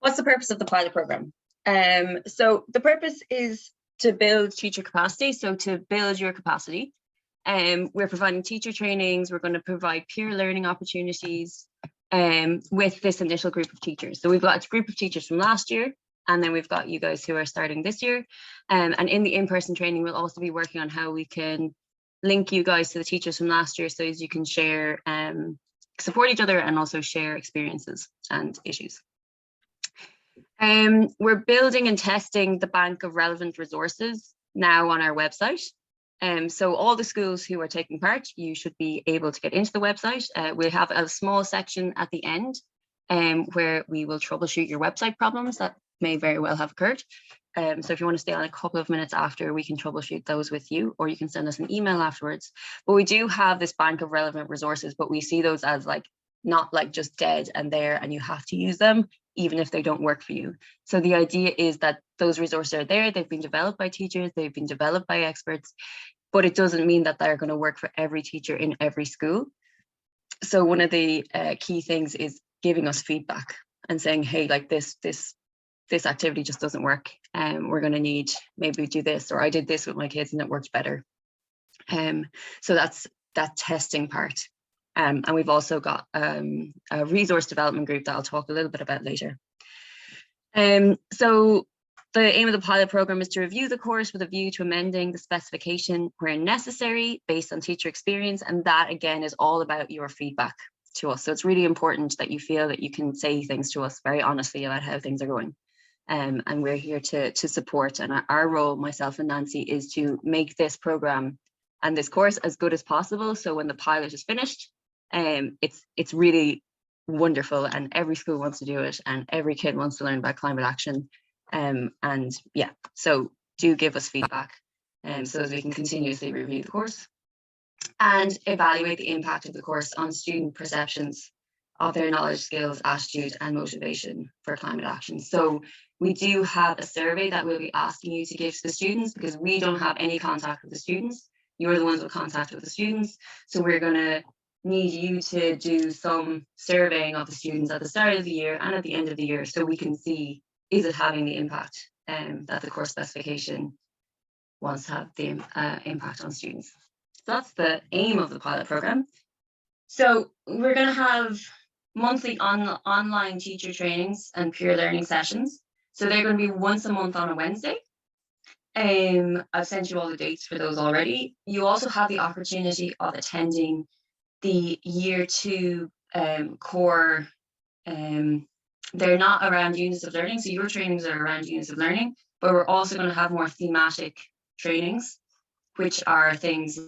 What's the purpose of the pilot program? So the purpose is to build teacher capacity. So to build your capacity, we're providing teacher trainings. We're going to provide peer learning opportunities with this initial group of teachers. So we've got a group of teachers from last year, and then we've got you guys who are starting this year. And in the in-person training, we'll also be working on how we can link you guys to the teachers from last year so as you can share, support each other and also share experiences and issues. We're building and testing the bank of relevant resources now on our website. So all the schools who are taking part, you should be able to get into the website. We have a small section at the end where we will troubleshoot your website problems that may very well have occurred. So if you want to stay on a couple of minutes after, we can troubleshoot those with you, or you can send us an email afterwards. But we do have this bank of relevant resources, but we see those as like not like just dead and there and you have to use them even if they don't work for you. So the idea is that those resources are there, they've been developed by teachers, they've been developed by experts, but it doesn't mean that they're going to work for every teacher in every school. So one of the key things is giving us feedback and saying, hey, like this activity just doesn't work, and we're going to need, maybe do this, or I did this with my kids and it worked better. So that's that testing part. And we've also got a resource development group that I'll talk a little bit about later. So the aim of the pilot program is to review the course with a view to amending the specification where necessary based on teacher experience. And that again is all about your feedback to us. So it's really important that you feel that you can say things to us very honestly about how things are going. And we're here to support. And our role, myself and Nancy, is to make this program and this course as good as possible. So when the pilot is finished, it's really wonderful and every school wants to do it and every kid wants to learn about climate action. And yeah, so do give us feedback so that we can continuously review the course and evaluate the impact of the course on student perceptions of their knowledge, skills, attitude and motivation for climate action. So we do have a survey that we'll be asking you to give to the students because we don't have any contact with the students. You're the ones with contact with the students. So we're going to need you to do some surveying of the students at the start of the year and at the end of the year so we can see, is it having the impact that the course specification wants to have the impact on students. So that's the aim of the pilot program. So we're going to have monthly online teacher trainings and peer learning sessions. So they're going to be once a month on a Wednesday. I've sent you all the dates for those already. You also have the opportunity of attending the year 2 core. They're not around units of learning, so your trainings are around units of learning, but we're also going to have more thematic trainings, which are things.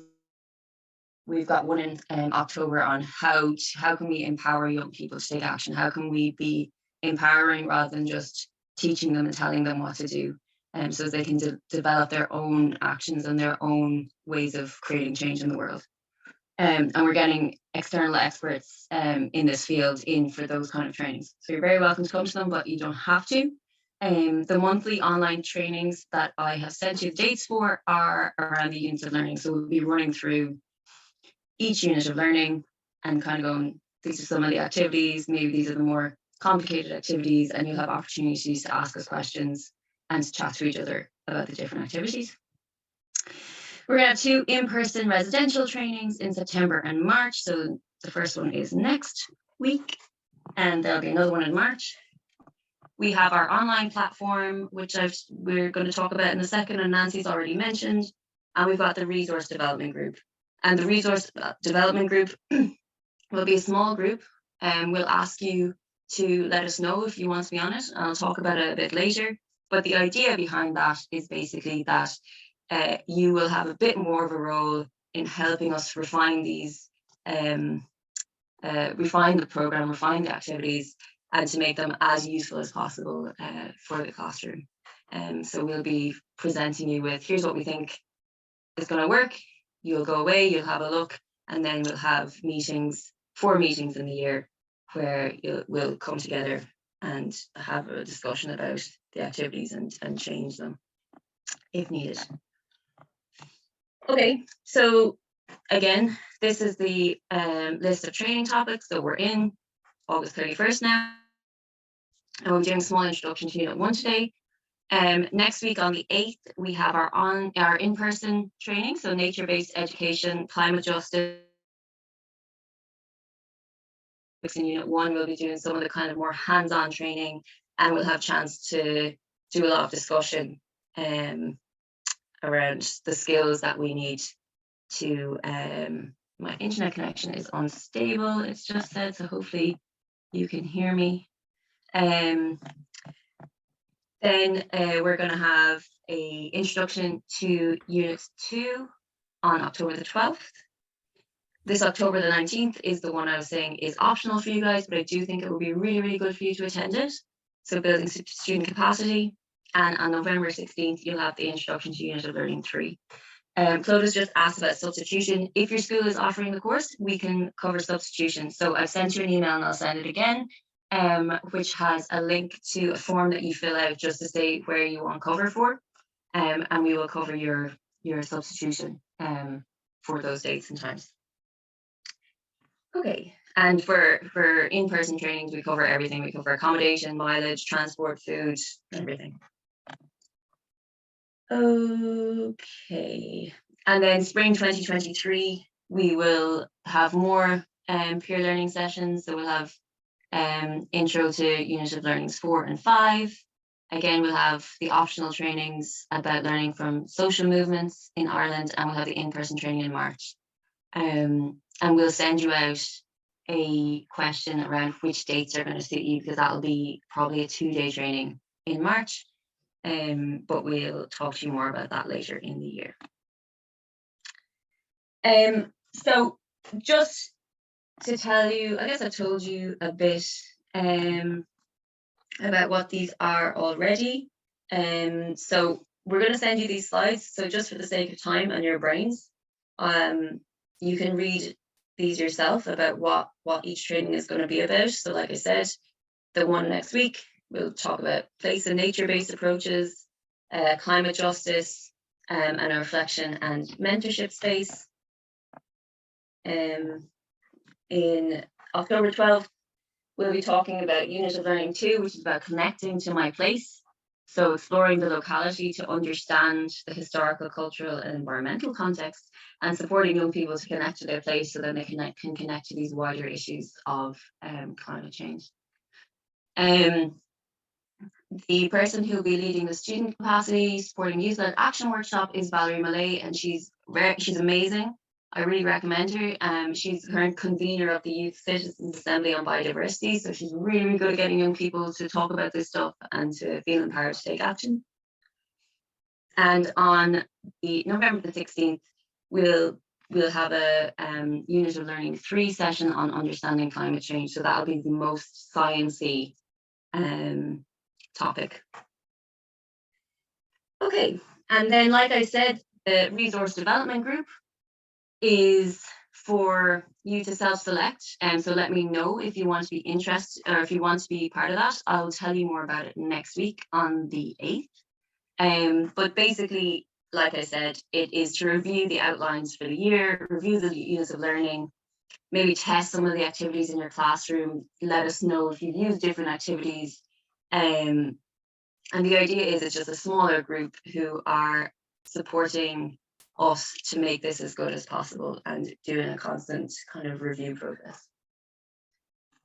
We've got one in October on how can we empower young people to take action? How can we be empowering rather than just teaching them and telling them what to do, so they can develop their own actions and their own ways of creating change in the world. And we're getting external experts in this field in for those kind of trainings. So you're very welcome to come to them, but you don't have to. The monthly online trainings that I have sent you the dates for are around the units of learning. So we'll be running through each unit of learning and kind of going, these are some of the activities, maybe these are the more complicated activities, and you'll have opportunities to ask us questions and to chat to each other about the different activities. We're going to have 2 in-person residential trainings in September and March. So the first one is next week, and there'll be another one in March. We have our online platform, which we're going to talk about in a second, and Nancy's already mentioned. And we've got the resource development group. And the resource development group will be a small group, and we'll ask you to let us know if you want to be on it. I'll talk about it a bit later. But the idea behind that is basically that you will have a bit more of a role in helping us refine these, refine the program, refine the activities, and to make them as useful as possible for the classroom. So we'll be presenting you with, here's what we think is going to work. You'll go away, you'll have a look, and then we'll have meetings, 4 meetings in the year where we'll come together and have a discussion about the activities and change them if needed. Okay, so again, this is the list of training topics. So we're in August 31st now. And we'll be doing a small introduction to Unit 1 today. Next week on the 8th, we have our in-person training, so nature-based education, climate justice. In Unit 1, we'll be doing some of the kind of more hands-on training, and we'll have a chance to do a lot of discussion around the skills that we need to, my internet connection is unstable, it's just said, so hopefully you can hear me. Then we're going to have an introduction to Unit 2 on October the 12th. This October the 19th is the one I was saying is optional for you guys, but I do think it would be really, really good for you to attend it. So building student capacity. And on November 16th, you'll have the introduction to Unit of Learning 3. Clodagh's just asked about substitution. If your school is offering the course, we can cover substitution. So I've sent you an email and I'll send it again, which has a link to a form that you fill out just to say where you want cover for. And we will cover your substitution for those dates and times. Okay, and for in-person trainings, we cover everything. We cover accommodation, mileage, transport, food, everything. Okay, and then spring 2023, we will have more peer learning sessions. So we'll have intro to Unit of Learnings 4 and 5. Again, we'll have the optional trainings about learning from social movements in Ireland, and we'll have the in-person training in March. And we'll send you out a question around which dates are going to suit you, because that'll be probably a 2-day training in March. But we'll talk to you more about that later in the year. So just to tell you, I guess I told you a bit about what these are already. So we're going to send you these slides. So just for the sake of time and your brains, you can read these yourself about what each training is going to be about. So like I said, the one next week, we'll talk about place and nature-based approaches, climate justice, and a reflection and mentorship space. In October 12th, we'll be talking about Unit of Learning 2, which is about connecting to my place. So exploring the locality to understand the historical, cultural, and environmental context, and supporting young people to connect to their place so then they can connect to these wider issues of climate change. The person who will be leading the student capacity supporting youth-led action workshop is Valerie Millay, and she's amazing. I really recommend her. She's current convener of the Youth Citizens Assembly on Biodiversity, so she's really, really good at getting young people to talk about this stuff and to feel empowered to take action. And on the November the 16th, we'll have a Unit of Learning 3 session on understanding climate change. So that'll be the most sciencey topic. Okay, and then like I said, the resource development group is for you to self-select, and so let me know if you want to be interested or if you want to be part of that. I'll tell you more about it next week on the 8th. But basically, like I said, it is to review the outlines for the year, review the units of learning, maybe test some of the activities in your classroom, let us know if you've used different activities. And the idea is it's just a smaller group who are supporting us to make this as good as possible and doing a constant kind of review process.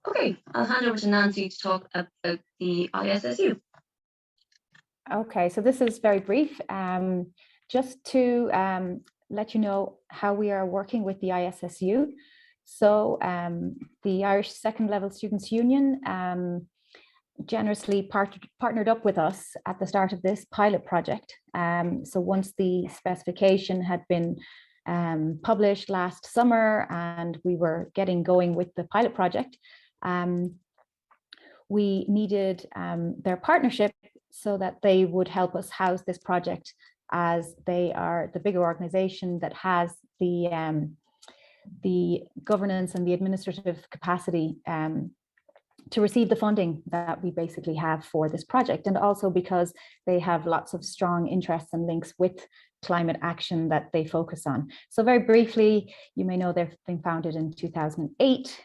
Okay, I'll hand over to Nancy to talk about the ISSU. Okay, so this is very brief. Just to let you know how we are working with the ISSU. So the Irish Second Level Students' Union generously partnered up with us at the start of this pilot project. So once the specification had been published last summer and we were getting going with the pilot project, we needed their partnership so that they would help us house this project, as they are the bigger organization that has the governance and the administrative capacity to receive the funding that we basically have for this project, and also because they have lots of strong interests and links with climate action that they focus on. So very briefly, you may know they've been founded in 2008.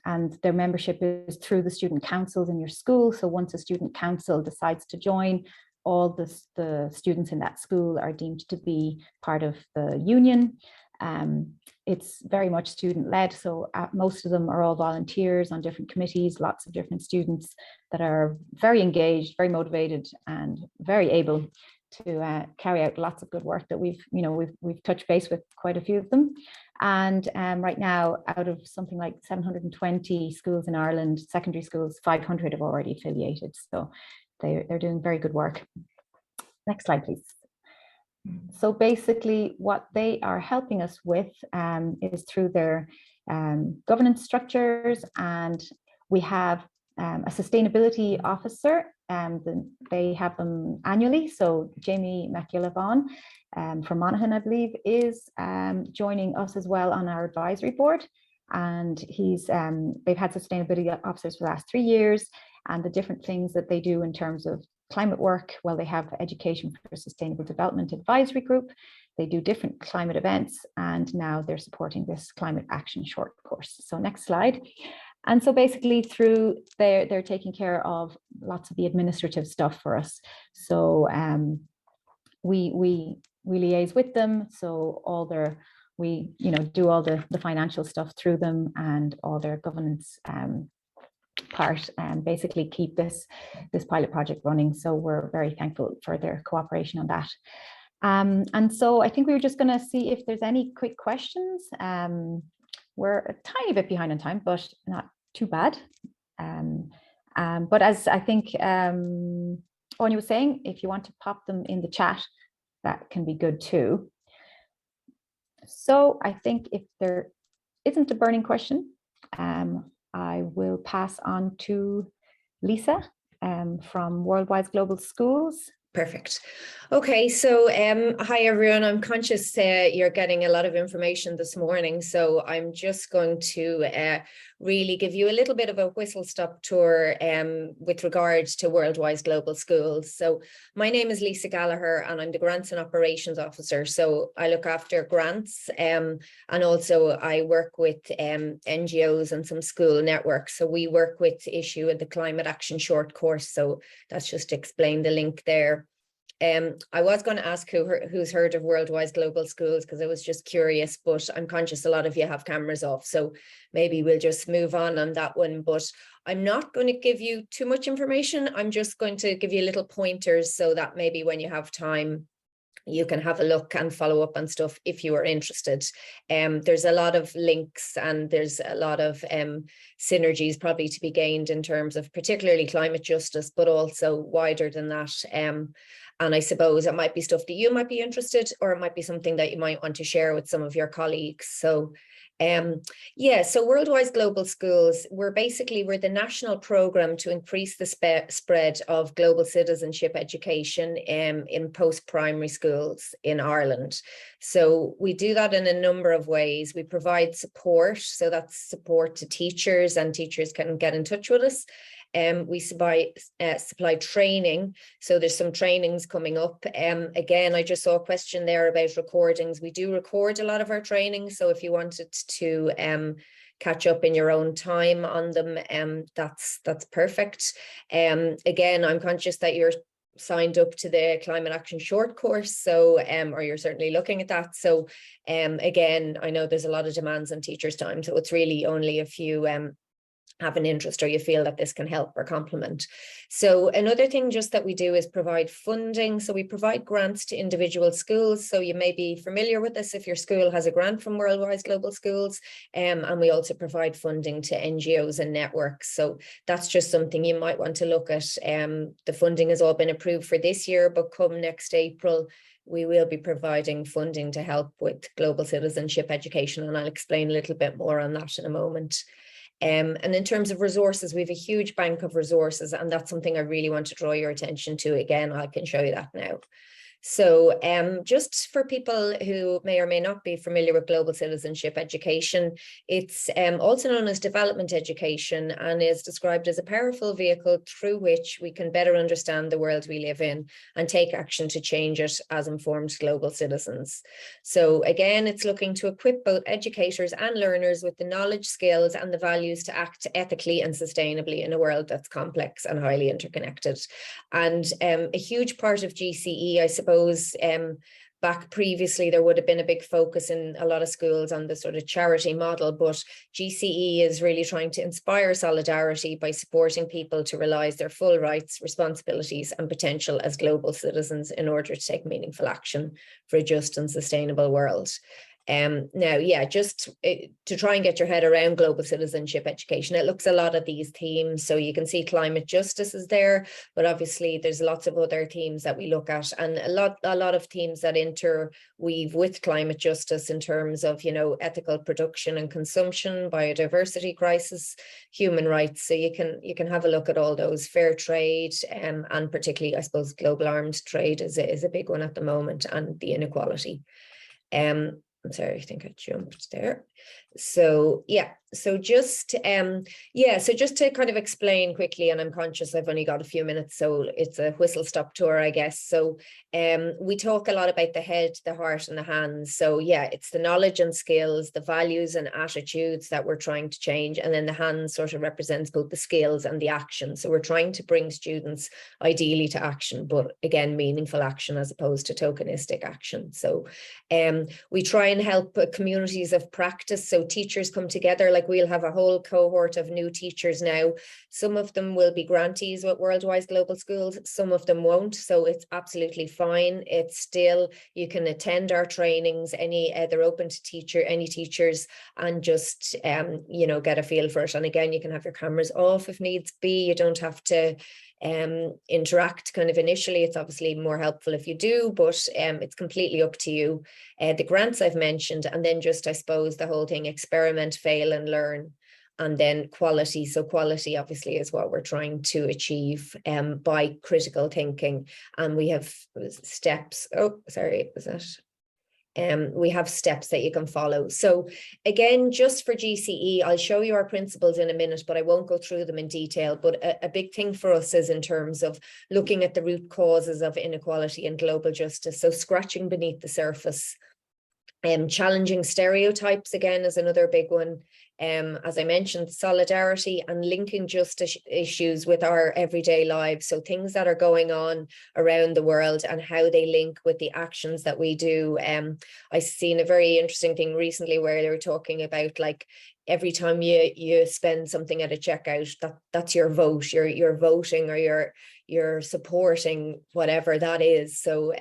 and their membership is through the student councils in your school. So once a student council decides to join, all the students in that school are deemed to be part of the union. It's very much student-led, so most of them are all volunteers on different committees, lots of different students that are very engaged, very motivated, and very able to carry out lots of good work that we've touched base with quite a few of them. And right now, out of something like 720 schools in Ireland, secondary schools, 500 have already affiliated. So they're doing very good work. Next slide, please. So basically what they are helping us with is through their governance structures, and we have a sustainability officer. They have them annually. So Jamie McGillivon from Monaghan, I believe, is joining us as well on our advisory board. And they've had sustainability officers for the last 3 years, and the different things that they do in terms of climate work. Well, they have Education for Sustainable Development Advisory Group. They do different climate events, and now they're supporting this climate action short course. So next slide. And so basically through they're taking care of lots of the administrative stuff for us. So we liaise with them. So we do all the financial stuff through them, and all their governance part, and basically keep this pilot project running. So we're very thankful for their cooperation on that. And so I think we were just going to see if there's any quick questions. We're a tiny bit behind on time, but not too bad. But as I think Anya was saying, if you want to pop them in the chat, that can be good too. So I think if there isn't a burning question, I will pass on to Lisa from Worldwide Global Schools. Perfect. Okay, so hi everyone. I'm conscious you're getting a lot of information this morning, so I'm just going to really give you a little bit of a whistle-stop tour with regards to Worldwide Global Schools. So my name is Lisa Gallagher, and I'm the Grants and Operations Officer. So I look after grants, and also I work with NGOs and some school networks. So we work with the issue of the Climate Action Short Course. So that's just to explain the link there. I was going to ask who's heard of Worldwide Global Schools, because I was just curious, but I'm conscious a lot of you have cameras off, so maybe we'll just move on that one. But I'm not going to give you too much information. I'm just going to give you little pointers so that maybe when you have time, you can have a look and follow up on stuff if you are interested. There's a lot of links, and there's a lot of synergies probably to be gained in terms of particularly climate justice, but also wider than that. And I suppose it might be stuff that you might be interested, or it might be something that you might want to share with some of your colleagues. So so Worldwide Global Schools, we're the national program to increase the spread of global citizenship education in post-primary schools in Ireland. So we do that in a number of ways. We provide support, so that's support to teachers, and teachers can get in touch with us. We supply training, so there's some trainings coming up. Again, I just saw a question there about recordings. We do record a lot of our trainings, so if you wanted to catch up in your own time on them, that's perfect. Again, I'm conscious that you're signed up to the Climate Action Short Course, so or you're certainly looking at that. So again, I know there's a lot of demands on teachers' time, so it's really only if you have an interest or you feel that this can help or complement. So another thing just that we do is provide funding. So we provide grants to individual schools. So you may be familiar with this if your school has a grant from Worldwide Global Schools. And we also provide funding to NGOs and networks. So that's just something you might want to look at. The funding has all been approved for this year, but come next April, we will be providing funding to help with global citizenship education. And I'll explain a little bit more on that in a moment. And in terms of resources, we have a huge bank of resources, and that's something I really want to draw your attention to. Again, I can show you that now. So just for people who may or may not be familiar with global citizenship education, it's also known as development education and is described as a powerful vehicle through which we can better understand the world we live in and take action to change it as informed global citizens. So again, it's looking to equip both educators and learners with the knowledge, skills, and the values to act ethically and sustainably in a world that's complex and highly interconnected. And a huge part of GCE, I suppose, back previously, there would have been a big focus in a lot of schools on the sort of charity model, but GCE is really trying to inspire solidarity by supporting people to realize their full rights, responsibilities, and potential as global citizens in order to take meaningful action for a just and sustainable world. Now, yeah, just to try and get your head around global citizenship education, it looks a lot at these themes. So you can see climate justice is there, but obviously there's lots of other themes that we look at, and a lot of themes that interweave with climate justice in terms of, you know, ethical production and consumption, biodiversity crisis, human rights. So you can have a look at all those. Fair trade, and particularly, I suppose, global arms trade is a big one at the moment, and the inequality. I'm sorry, I think I jumped there. So yeah, so just to kind of explain quickly, and I'm conscious I've only got a few minutes, so it's a whistle stop tour, I guess. So we talk a lot about the head, the heart, and the hands. So yeah, it's the knowledge and skills, the values and attitudes that we're trying to change, and then the hands sort of represents both the skills and the action. So we're trying to bring students ideally to action, but again, meaningful action as opposed to tokenistic action. So we try and help communities of practice. So teachers come together, like we'll have a whole cohort of new teachers now. Some of them will be grantees with Worldwide Global Schools, some of them won't. So it's absolutely fine. It's still, you can attend our trainings, they're open to any teachers, and just, you know, get a feel for it. And again, you can have your cameras off if needs be. You don't have to interact kind of initially. It's obviously more helpful if you do, but it's completely up to you. The grants I've mentioned, and then just, I suppose, the whole thing, experiment, fail, and learn. And then quality. So quality obviously is what we're trying to achieve by critical thinking. And we have steps. Oh, sorry, was that? We have steps that you can follow. So again, just for GCE, I'll show you our principles in a minute, but I won't go through them in detail. But a big thing for us is in terms of looking at the root causes of inequality and global justice. So scratching beneath the surface. Challenging stereotypes, again, is another big one. As I mentioned, solidarity and linking justice issues with our everyday lives. So things that are going on around the world and how they link with the actions that we do. I've seen a very interesting thing recently where they were talking about, like, every time you spend something at a checkout, that's your vote. You're voting, or you're supporting whatever that is. So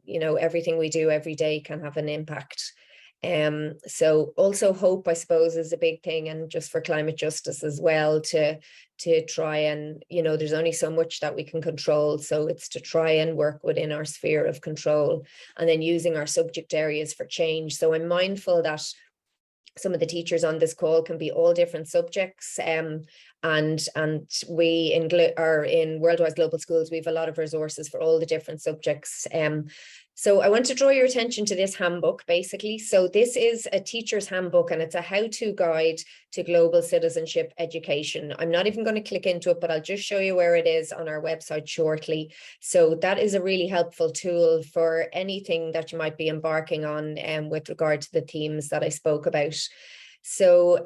you know, everything we do every day can have an impact. So also hope, I suppose, is a big thing, and just for climate justice as well, to try and, you know, there's only so much that we can control, so it's to try and work within our sphere of control, and then using our subject areas for change. So I'm mindful that some of the teachers on this call can be all different subjects, and we in Worldwide Global Schools, we have a lot of resources for all the different subjects. So I want to draw your attention to this handbook, basically. So this is a teacher's handbook, and it's a how-to guide to global citizenship education. I'm not even going to click into it, but I'll just show you where it is on our website shortly. So that is a really helpful tool for anything that you might be embarking on with regard to the themes that I spoke about. So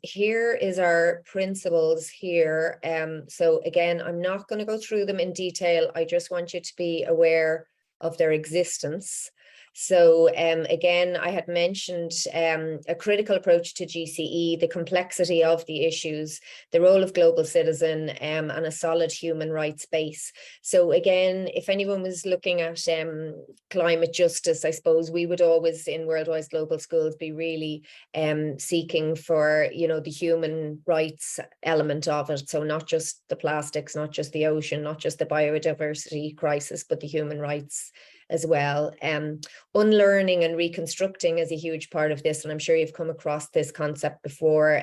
here is our principles here. So again, I'm not going to go through them in detail. I just want you to be aware of their existence. So again, I had mentioned a critical approach to GCE, the complexity of the issues, the role of global citizen, and a solid human rights base. So again, if anyone was looking at climate justice, I suppose we would always in Worldwide Global Schools be really seeking for, you know, the human rights element of it. So not just the plastics, not just the ocean, not just the biodiversity crisis, but the human rights as well. Unlearning and reconstructing is a huge part of this, and I'm sure you've come across this concept before.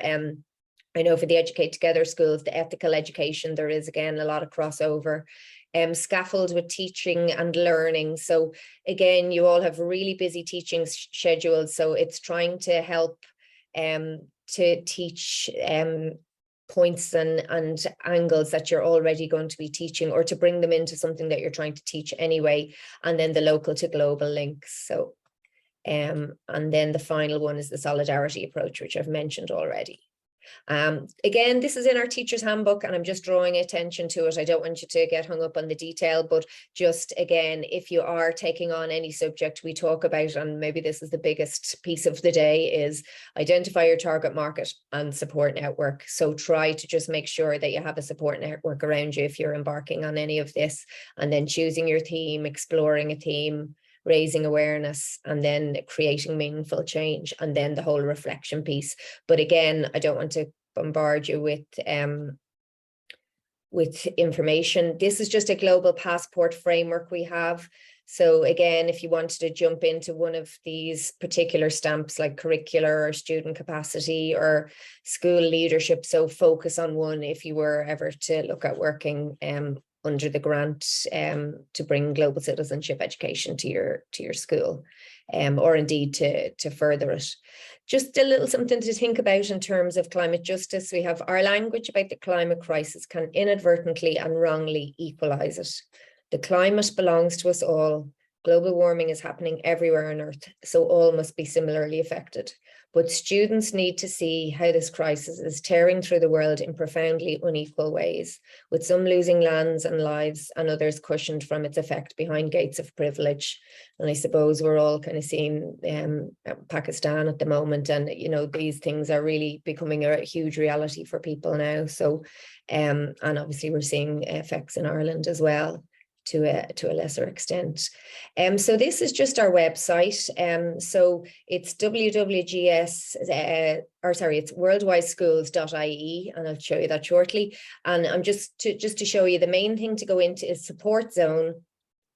I know for the Educate Together schools, the ethical education, there is again a lot of crossover. scaffold with teaching and learning. So again, you all have really busy teaching schedules, so it's trying to help to teach points and angles that you're already going to be teaching, or to bring them into something that you're trying to teach anyway, and then the local to global links. So and then the final one is the solidarity approach, which I've mentioned already. Again, this is in our teacher's handbook, and I'm just drawing attention to it. I don't want you to get hung up on the detail, but just again, if you are taking on any subject we talk about, and maybe this is the biggest piece of the day, is identify your target market and support network. So try to just make sure that you have a support network around you if you're embarking on any of this, and then choosing your theme, exploring a theme, raising awareness, and then creating meaningful change, and then the whole reflection piece. But again, I don't want to bombard you with information. This is just a global passport framework we have. So again, if you wanted to jump into one of these particular stamps, like curricular or student capacity or school leadership, so focus on one if you were ever to look at working under the grant to bring global citizenship education to your school, or indeed to further it. Just a little something to think about in terms of climate justice. We have our language about the climate crisis can inadvertently and wrongly equalize it. The climate belongs to us all. Global warming is happening everywhere on Earth, so all must be similarly affected. But students need to see how this crisis is tearing through the world in profoundly unequal ways, with some losing lands and lives and others cushioned from its effect behind gates of privilege. And I suppose we're all kind of seeing Pakistan at the moment, and you know, these things are really becoming a huge reality for people now. So, and obviously we're seeing effects in Ireland as well, to a lesser extent. So this is just our website. So it's it's worldwideschools.ie, and I'll show you that shortly. And I'm just to show you, the main thing to go into is support zone.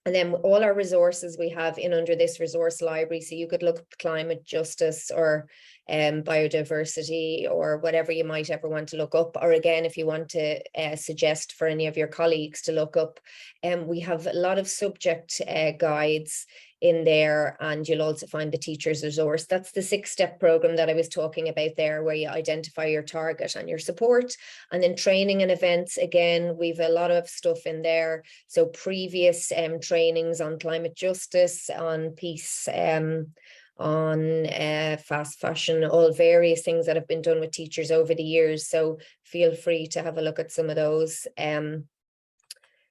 And then all our resources we have in under this resource library. So you could look at climate justice or biodiversity, or whatever you might ever want to look up. Or again, if you want to suggest for any of your colleagues to look up, we have a lot of subject guides in there, and you'll also find the teacher's resource. That's the 6-step program that I was talking about there, where you identify your target and your support. And then training and events, again, we've a lot of stuff in there. So previous trainings on climate justice, on peace, on fast fashion, all various things that have been done with teachers over the years. So feel free to have a look at some of those.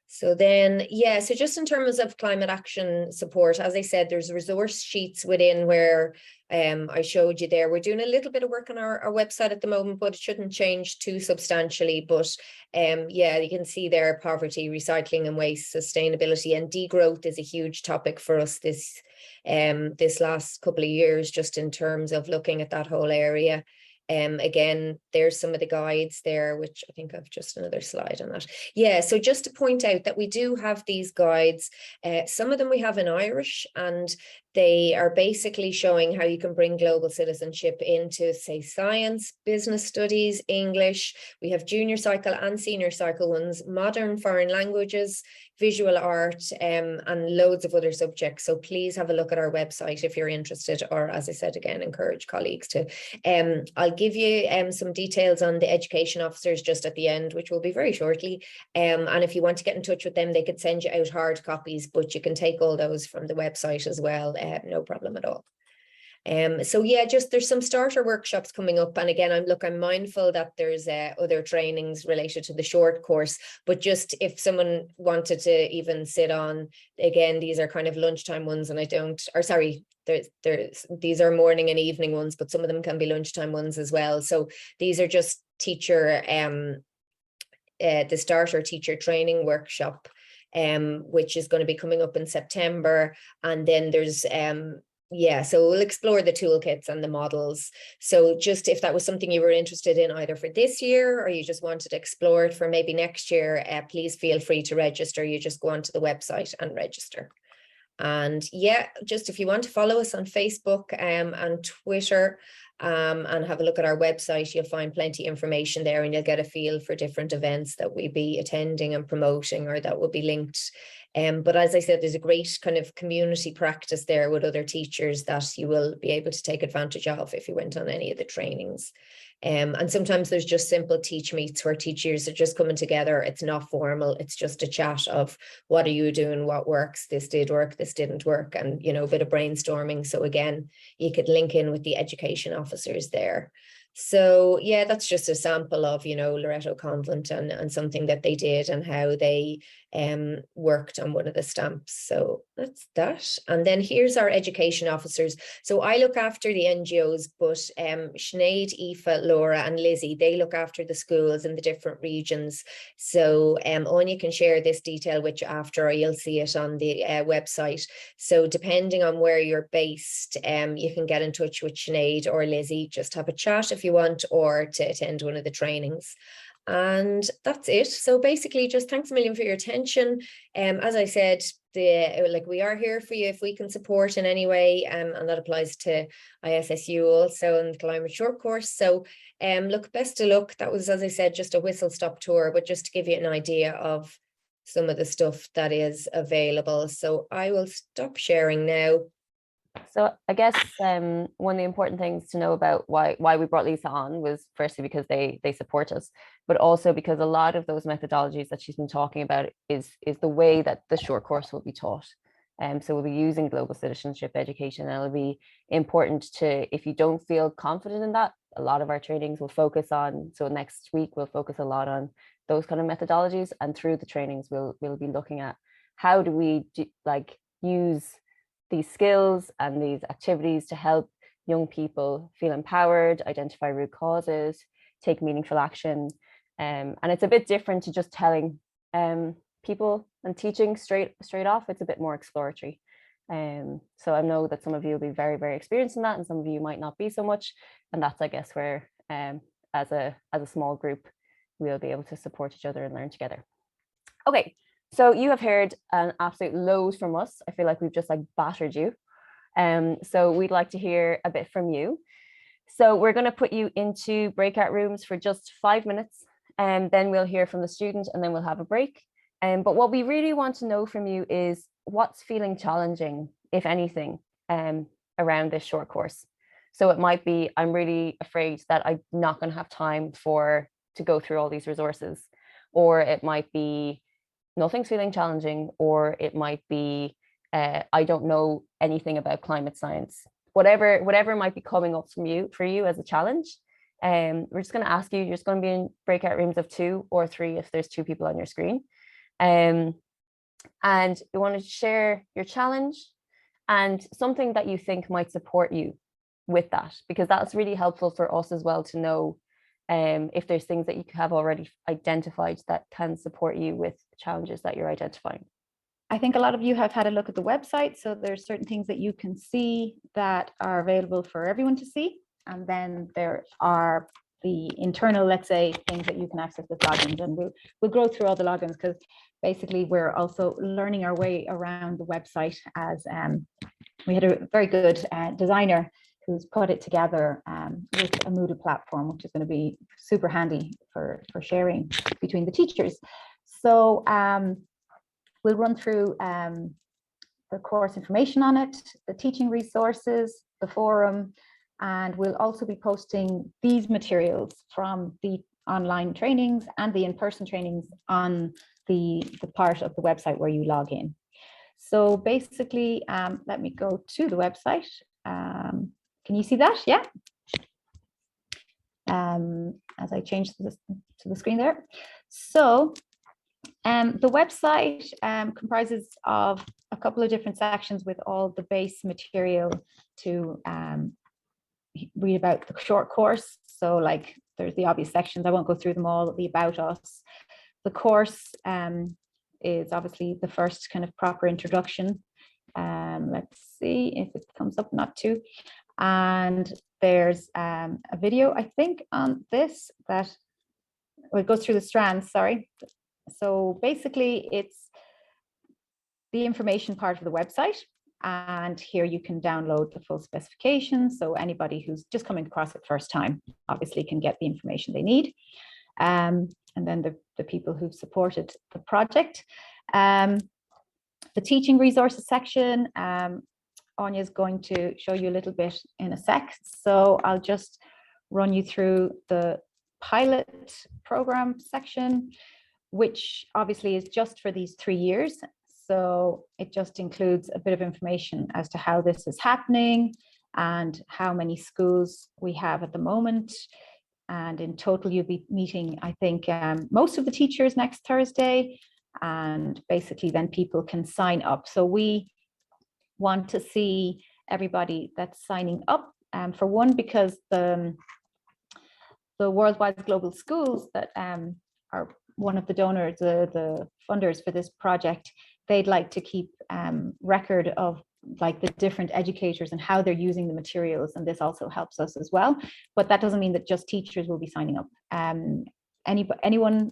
So then, yeah, so just in terms of climate action support, as I said, there's resource sheets within where I showed you there. We're doing a little bit of work on our website at the moment, but it shouldn't change too substantially. But yeah, you can see there poverty, recycling and waste, sustainability, and degrowth is a huge topic for us this last couple of years, just in terms of looking at that whole area. Again, there's some of the guides there, which I think I've just another slide on that. Yeah, so just to point out that we do have these guides. Some of them we have in Irish, and they are basically showing how you can bring global citizenship into, say, science, business studies, English. We have junior cycle and senior cycle ones, modern foreign languages, visual art, and loads of other subjects. So please have a look at our website if you're interested, or as I said, again, encourage colleagues to. I'll give you some details on the education officers just at the end, which will be very shortly. And if you want to get in touch with them, they could send you out hard copies, but you can take all those from the website as well. No problem at all. So yeah, just there's some starter workshops coming up, and again, I'm mindful that there's other trainings related to the short course, but just if someone wanted to even sit on, again, these are kind of lunchtime ones, and these are morning and evening ones, but some of them can be lunchtime ones as well. So these are just teacher the starter teacher training workshop, which is going to be coming up in September. And then there's yeah, so we'll explore the toolkits and the models. So just if that was something you were interested in either for this year, or you just wanted to explore it for maybe next year, please feel free to register. You just go onto the website and register. And yeah, just if you want to follow us on Facebook and Twitter, and have a look at our website. You'll find plenty of information there, and you'll get a feel for different events that we be attending and promoting, or that will be linked. But as I said, there's a great kind of community practice there with other teachers that you will be able to take advantage of if you went on any of the trainings. And sometimes there's just simple teach meets where teachers are just coming together. It's not formal. It's just a chat of what are you doing, what works, this did work, this didn't work, and, you know, a bit of brainstorming. So again, you could link in with the education officers there. So yeah, that's just a sample of, you know, Loreto Convent and something that they did and how they worked on one of the stamps. So that's that. And then here's our education officers. So I look after the NGOs, but Sinead, Aoife, Laura and Lizzie, they look after the schools in the different regions. So Anya can share this detail with you after, or you'll see it on the website. So depending on where you're based, you can get in touch with Sinead or Lizzie, just have a chat if you want, or to attend one of the trainings. And that's it. So basically, just thanks a million for your attention. As I said, we are here for you if we can support in any way, and that applies to ISSU also in the climate short course. So look, best of luck. That was, as I said, just a whistle stop tour, but just to give you an idea of some of the stuff that is available. So I will stop sharing now. So I guess one of the important things to know about why we brought Lisa on was firstly because they support us, but also because a lot of those methodologies that she's been talking about is the way that the short course will be taught. So we'll be using global citizenship education, and it'll be important to, if you don't feel confident in that, a lot of our trainings will focus on, so next week we'll focus a lot on those kind of methodologies, and through the trainings we'll be looking at how do we use these skills and these activities to help young people feel empowered, identify root causes, take meaningful action. And it's a bit different to just telling people and teaching straight off. It's a bit more exploratory. So I know that some of you will be very, very experienced in that, and some of you might not be so much. And that's, I guess, where as a small group, we'll be able to support each other and learn together. Okay. So you have heard an absolute load from us. I feel like we've just battered you. So we'd like to hear a bit from you. So we're going to put you into breakout rooms for just 5 minutes, and then we'll hear from the student, and then we'll have a break. But what we really want to know from you is what's feeling challenging, if anything, around this short course. So it might be, I'm really afraid that I'm not going to have time to go through all these resources, or it might be nothing's feeling challenging, or it might be I don't know anything about climate science. Whatever might be coming up for you as a challenge. We're just going to ask you, you're just going to be in breakout rooms of 2 or 3 if there's 2 people on your screen. And you want to share your challenge and something that you think might support you with that, because that's really helpful for us as well to know if there's things that you have already identified that can support you with challenges that you're identifying. I think a lot of you have had a look at the website, so there's certain things that you can see that are available for everyone to see, and then there are the internal, let's say, things that you can access with logins, and we'll go through all the logins, because basically we're also learning our way around the website, as we had a very good designer who's put it together with a Moodle platform, which is going to be super handy for sharing between the teachers. So we'll run through the course information on it, the teaching resources, the forum, and we'll also be posting these materials from the online trainings and the in-person trainings on the part of the website where you log in. So basically, let me go to the website. Can you see that? Yeah. As I change this to the screen there. So the website comprises of a couple of different sections with all the base material to read about the short course. So there's the obvious sections. I won't go through them all. The about us. The course is obviously the first kind of proper introduction. Let's see if it comes up, not too. And there's a video, I think, on this that it goes through the strands, sorry. So basically it's the information part of the website, And here you can download the full specification. So anybody who's just coming across it first time obviously can get the information they need. And then the people who've supported the project. The teaching resources section, Anya is going to show you a little bit in a sec. So I'll just run you through the pilot program section, which obviously is just for these 3 years. So it just includes a bit of information as to how this is happening and how many schools we have at the moment. And in total, you'll be meeting, I think, most of the teachers next Thursday. And basically then people can sign up. So we want to see everybody that's signing up, for one, because the Worldwide Global Schools that are one of the donors, the funders for this project, they'd like to keep record of like the different educators and how they're using the materials, and this also helps us as well. But that doesn't mean that just teachers will be signing up. Anyone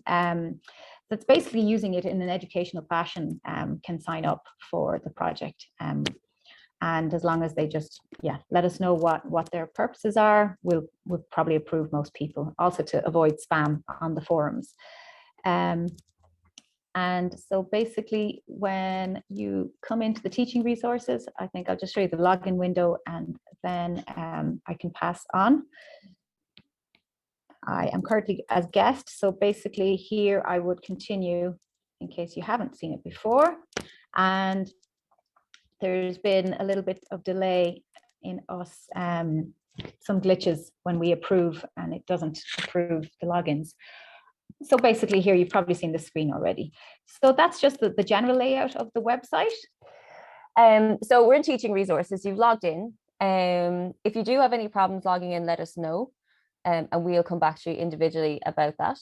that's basically using it in an educational fashion can sign up for the project. And as long as they just, let us know what their purposes are, we'll probably approve most people, also to avoid spam on the forums. And so basically, when you come into the teaching resources, I think I'll just show you the login window, and then I can pass on. I am currently as guest, so basically here I would continue in case you haven't seen it before. And there's been a little bit of delay in us, some glitches when we approve, and it doesn't approve the logins. So basically here you've probably seen the screen already. So that's just the general layout of the website. So we're in teaching resources, you've logged in. If you do have any problems logging in, let us know, and we'll come back to you individually about that.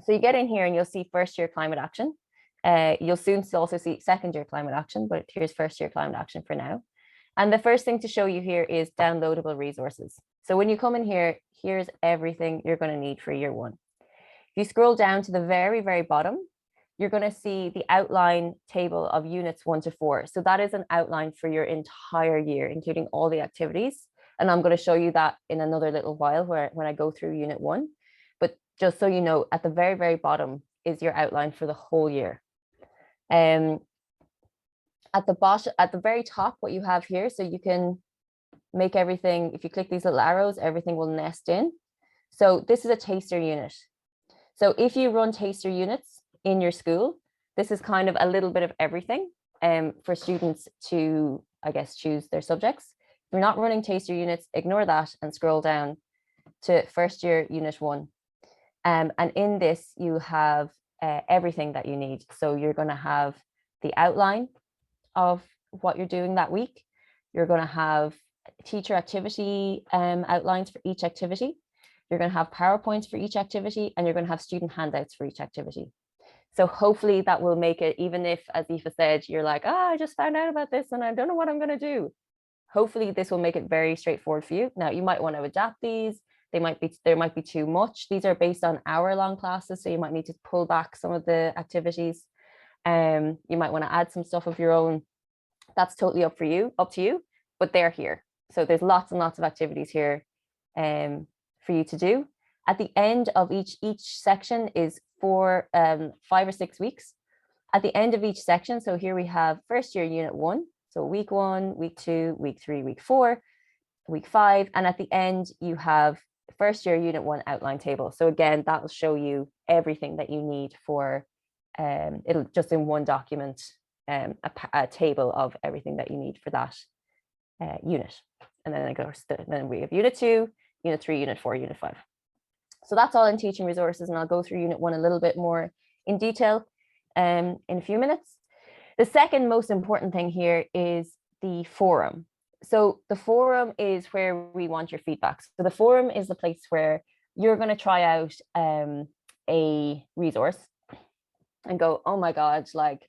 So you get in here and you'll see first year climate action. You'll soon also see second year climate action, but here's first year climate action for now. And the first thing to show you here is downloadable resources. So when you come in here, here's everything you're going to need for year one. If you scroll down to the very, very bottom, you're going to see the outline table of units 1 to 4. So that is an outline for your entire year, including all the activities. And I'm going to show you that in another little while when I go through unit 1. But just so you know, at the very, very bottom is your outline for the whole year. At the bottom, at the very top, what you have here, so you can make everything, if you click these little arrows, everything will nest in. So this is a taster unit. So if you run taster units in your school, this is kind of a little bit of everything for students to, I guess, choose their subjects. If you're not running taster units, ignore that and scroll down to first year unit 1. And in this, you have everything that you need. So you're going to have the outline of what you're doing that week. You're going to have teacher activity outlines for each activity. You're going to have PowerPoints for each activity, and you're going to have student handouts for each activity. So hopefully that will make it, even if, as Aoife said, you're like, I just found out about this and I don't know what I'm going to do. Hopefully this will make it very straightforward for you. Now you might want to adapt these. There might be too much. These are based on hour-long classes, so you might need to pull back some of the activities. You might want to add some stuff of your own. That's totally up to you, but they're here. So there's lots and lots of activities here for you to do. At the end of each section is for 5 or 6 weeks. At the end of each section, so here we have first year unit 1, so week 1, week 2, week 3, week 4, week 5, and at the end you have first year unit 1 outline table. So again, that will show you everything that you need for it'll just in one document, a table of everything that you need for that unit. And then it goes then we have unit 2, unit 3, unit 4, unit 5. So that's all in teaching resources, and I'll go through unit 1 a little bit more in detail in a few minutes. The second most important thing here is the forum. So the forum is where we want your feedback. So the forum is the place where you're going to try out a resource and go, oh my God, like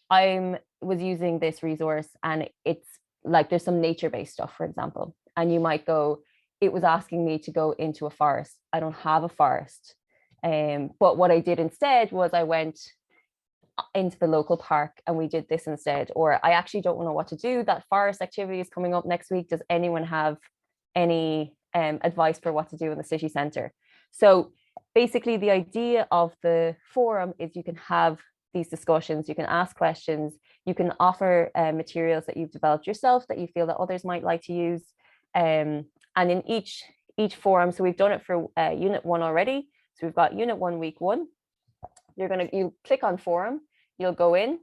I was using this resource and it's like there's some nature-based stuff, for example, and you might go, it was asking me to go into a forest. I don't have a forest. But what I did instead was I went into the local park and we did this instead, or I actually don't know what to do, that forest activity is coming up next week, does anyone have any advice for what to do in the city centre? So basically the idea of the forum is you can have these discussions, you can ask questions, you can offer materials that you've developed yourself that you feel that others might like to use, and in each forum, so we've done it for unit 1 already, so we've got unit 1 week 1. You click on forum, you'll go in,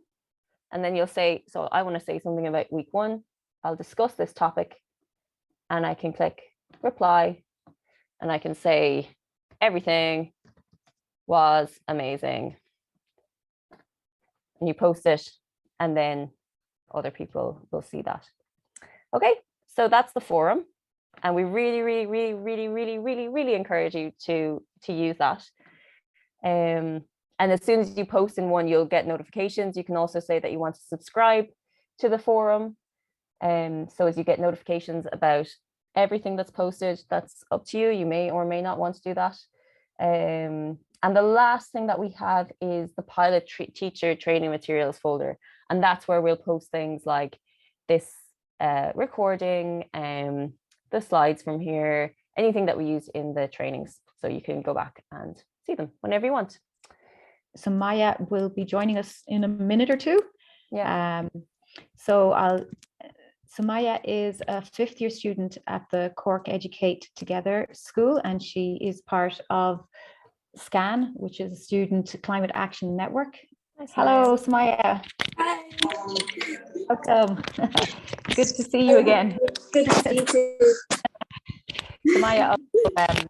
and then you'll say, so I want to say something about week 1, I'll discuss this topic, and I can click reply, and I can say everything was amazing, and you post it, and then other people will see that. Okay, so that's the forum, and we really encourage you to use that. And as soon as you post in one, you'll get notifications. You can also say that you want to subscribe to the forum. So as you get notifications about everything that's posted, that's up to you. You may or may not want to do that. And the last thing that we have is the pilot teacher training materials folder. And that's where we'll post things like this recording, the slides from here, anything that we use in the trainings. So you can go back and see them whenever you want. So Maya will be joining us in a minute or two. Yeah. So Maya is a 5th year student at the Cork Educate Together school, and she is part of SCAN, which is a Student Climate Action Network. Nice. Hello, Samaya. Hi. Welcome. Good to see you again. Good to see you too. Samaya also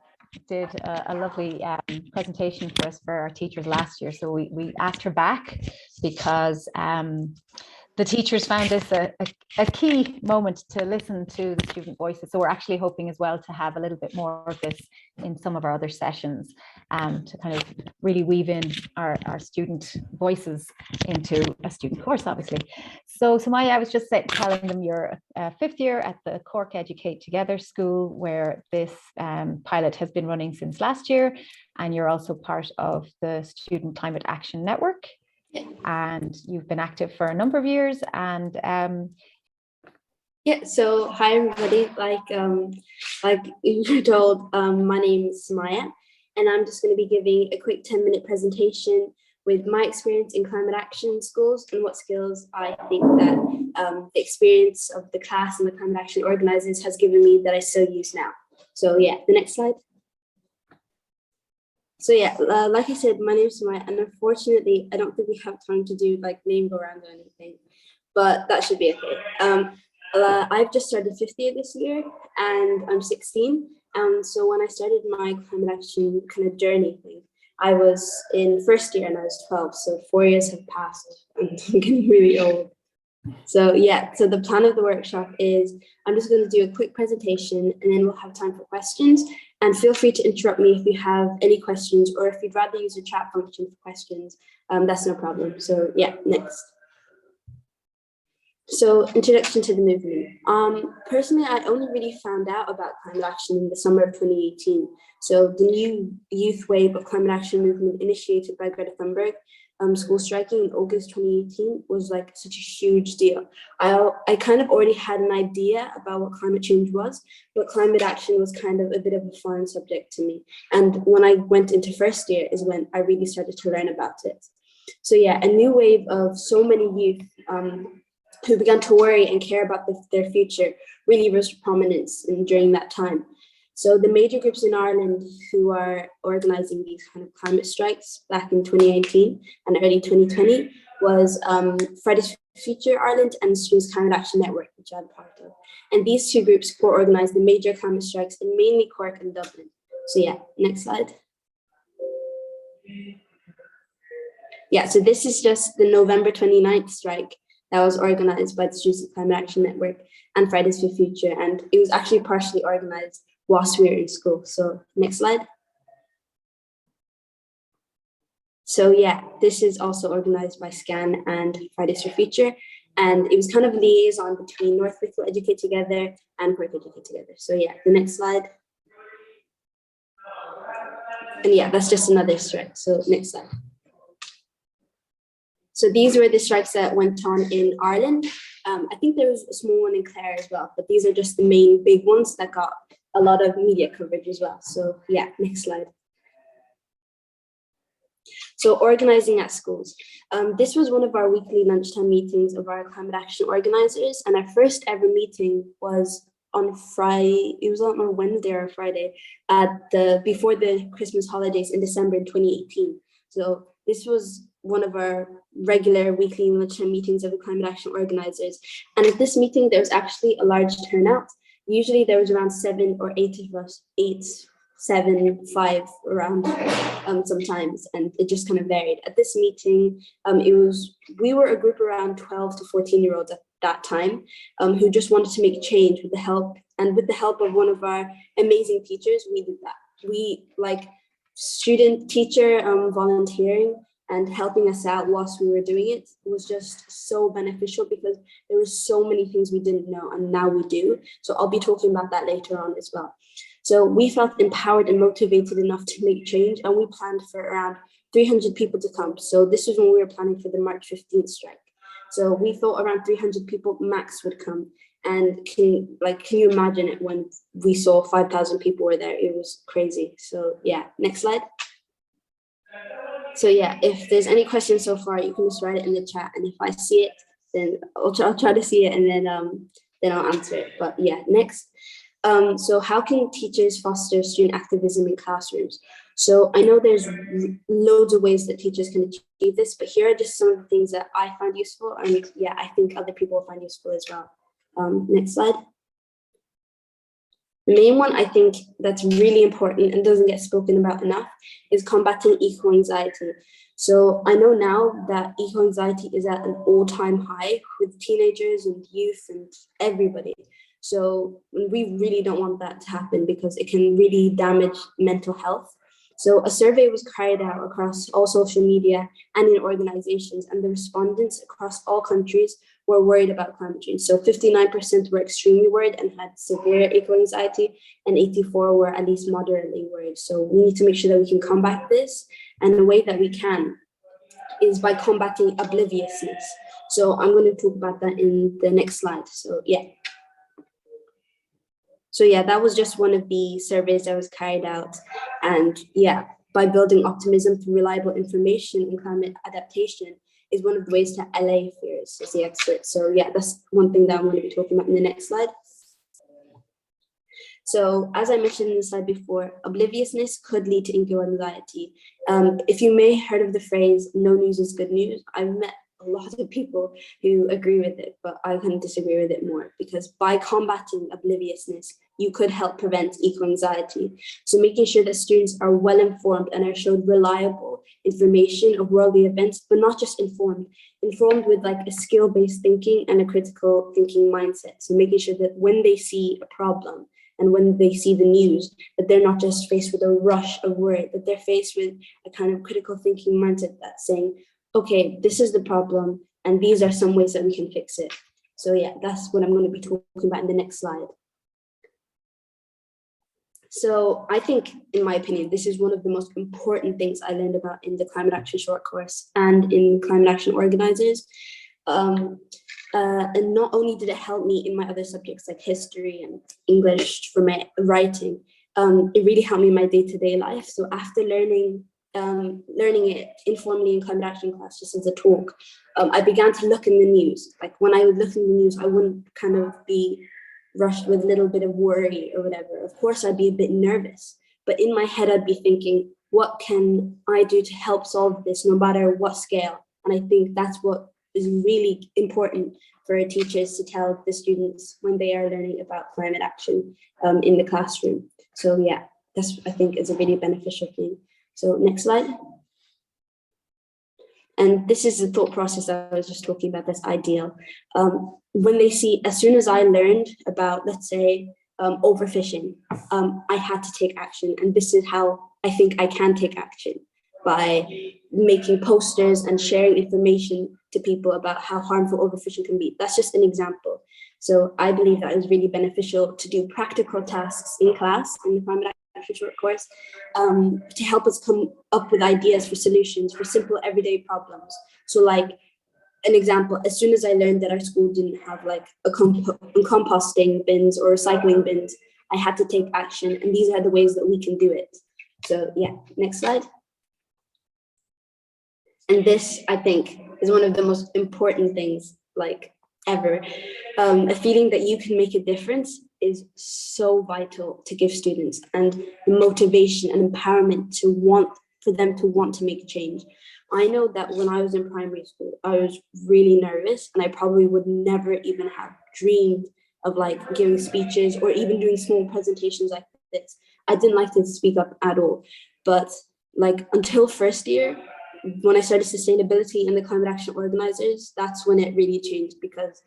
did a lovely presentation for us for our teachers last year. So we asked her back because the teachers found this a key moment to listen to the student voices. So we're actually hoping as well to have a little bit more of this in some of our other sessions, to kind of really weave in our student voices into a student course, obviously. So Maya, I was just telling them you're a 5th year at the Cork Educate Together school, where this pilot has been running since last year, and you're also part of the Student Climate Action Network. And you've been active for a number of years, and yeah, so hi everybody, like you were told, my name is Samaya, and I'm just going to be giving a quick 10-minute presentation with my experience in climate action in schools and what skills I think that the experience of the class and the climate action organizers has given me that I still use now. So yeah, the next slide. So yeah, like I said, my name is Samaya, and unfortunately, I don't think we have time to do like name go around or anything, but that should be okay. I've just started 5th year this year, and I'm 16. So when I started my climate action kind of journey thing, I was in 1st year and I was 12. So 4 years have passed. I'm getting really old. So yeah, so the plan of the workshop is I'm just going to do a quick presentation, and then we'll have time for questions. And feel free to interrupt me if you have any questions, or if you'd rather use the chat function for questions, that's no problem. So yeah, next. So introduction to the movement. Personally, I only really found out about climate action in the summer of 2018. So the new youth wave of climate action movement initiated by Greta Thunberg, school striking in August 2018 was like such a huge deal. I kind of already had an idea about what climate change was, but climate action was kind of a bit of a foreign subject to me. And when I went into 1st year is when I really started to learn about it. So yeah, a new wave of so many youth who began to worry and care about their future really rose to prominence during that time. So the major groups in Ireland who are organizing these kind of climate strikes back in 2019 and early 2020 was Fridays for Future Ireland and Students Climate Action Network, which I'm part of. And these two groups co-organized the major climate strikes in mainly Cork and Dublin. So yeah, next slide. Yeah, so this is just the November 29th strike that was organized by the Students Climate Action Network and Fridays for Future. And it was actually partially organized whilst we were in school. So next slide. So yeah, this is also organized by SCAN and Fridays for Future. And it was kind of a liaison between North Wicklow Educate Together and Cork Educate Together. So yeah, the next slide. And yeah, that's just another strike. So next slide. So these were the strikes that went on in Ireland. I think there was a small one in Clare as well, but these are just the main big ones that got a lot of media coverage as well. So yeah, next slide. So organizing at schools. This was one of our weekly lunchtime meetings of our climate action organizers. And our first ever meeting was on Friday, it was on a Wednesday or a Friday before the Christmas holidays in December in 2018. So this was one of our regular weekly lunchtime meetings of the climate action organizers. And at this meeting, there was actually a large turnout. Usually there was around 7 or 8 of us, 8, 7, 5 around sometimes, and it just kind of varied. At this meeting, we were a group around 12 to 14-year-olds at that time who just wanted to make change with the help of one of our amazing teachers. We did that. We like teacher volunteering and helping us out whilst we were doing it was just so beneficial because there were so many things we didn't know and now we do. So I'll be talking about that later on as well. So we felt empowered and motivated enough to make change, and we planned for around 300 people to come. So this was when we were planning for the March 15th strike. So we thought around 300 people max would come. And can you imagine it when we saw 5,000 people were there? It was crazy. So yeah, next slide. So yeah, if there's any questions so far, you can just write it in the chat. And if I see it, then I'll try to see it, and then I'll answer it. But yeah, next. So how can teachers foster student activism in classrooms? So I know there's loads of ways that teachers can achieve this, but here are just some of the things that I find useful, and yeah, I think other people will find useful as well. Next slide. The main one I think that's really important and doesn't get spoken about enough is combating eco-anxiety. So I know now that eco-anxiety is at an all-time high with teenagers and youth and everybody. So we really don't want that to happen because it can really damage mental health. So a survey was carried out across all social media and in organizations, and the respondents across all countries were worried about climate change. So 59% were extremely worried and had severe eco-anxiety, and 84% were at least moderately worried. So we need to make sure that we can combat this, and the way that we can is by combating obliviousness. So I'm going to talk about that in the next slide. So yeah. So yeah, that was just one of the surveys that was carried out. And yeah, by building optimism through reliable information and climate adaptation is one of the ways to allay fears, as the expert. So yeah, that's one thing that I'm going to be talking about in the next slide. So as I mentioned in the slide before, obliviousness could lead to eco-anxiety. If you may have heard of the phrase, no news is good news, I've met a lot of people who agree with it, but I can disagree with it more, because by combating obliviousness, you could help prevent eco-anxiety. So making sure that students are well informed and are showed reliable information of worldly events, but not just informed with like a skill-based thinking and a critical thinking mindset. So making sure that when they see a problem and when they see the news, that they're not just faced with a rush of worry, that they're faced with a kind of critical thinking mindset that's saying, okay, this is the problem, and these are some ways that we can fix it. So yeah, that's what I'm going to be talking about in the next slide. So I think, in my opinion, this is one of the most important things I learned about in the Climate Action short course and in Climate Action Organizers. And not only did it help me in my other subjects like history and English for my writing, it really helped me in my day-to-day life. So after learning it informally in climate action class, just as a talk, I began to look in the news. Like when I would look in the news, I wouldn't kind of be rushed with a little bit of worry or whatever. Of course, I'd be a bit nervous, but in my head, I'd be thinking, what can I do to help solve this, no matter what scale? And I think that's what is really important for teachers to tell the students when they are learning about climate action in the classroom. So yeah, that's, I think, is a really beneficial thing. So next slide. And this is the thought process I was just talking about, this ideal. When they see, as soon as I learned about, let's say, overfishing, I had to take action. And this is how I think I can take action, by making posters and sharing information to people about how harmful overfishing can be. That's just an example. So I believe that is really beneficial to do practical tasks in class in the climate action short course, to help us come up with ideas for solutions for simple everyday problems. So like an example, as soon as I learned that our school didn't have like a composting bins or recycling bins, I had to take action, and these are the ways that we can do it. So yeah, next slide. And this, I think, is one of the most important things like ever. A feeling that you can make a difference is so vital to give students, and the motivation and empowerment for them to want to make a change. I know that when I was in primary school, I was really nervous, and I probably would never even have dreamed of like giving speeches or even doing small presentations like this. I didn't like to speak up at all. But like until first year, when I started sustainability and the climate action organizers, that's when it really changed, because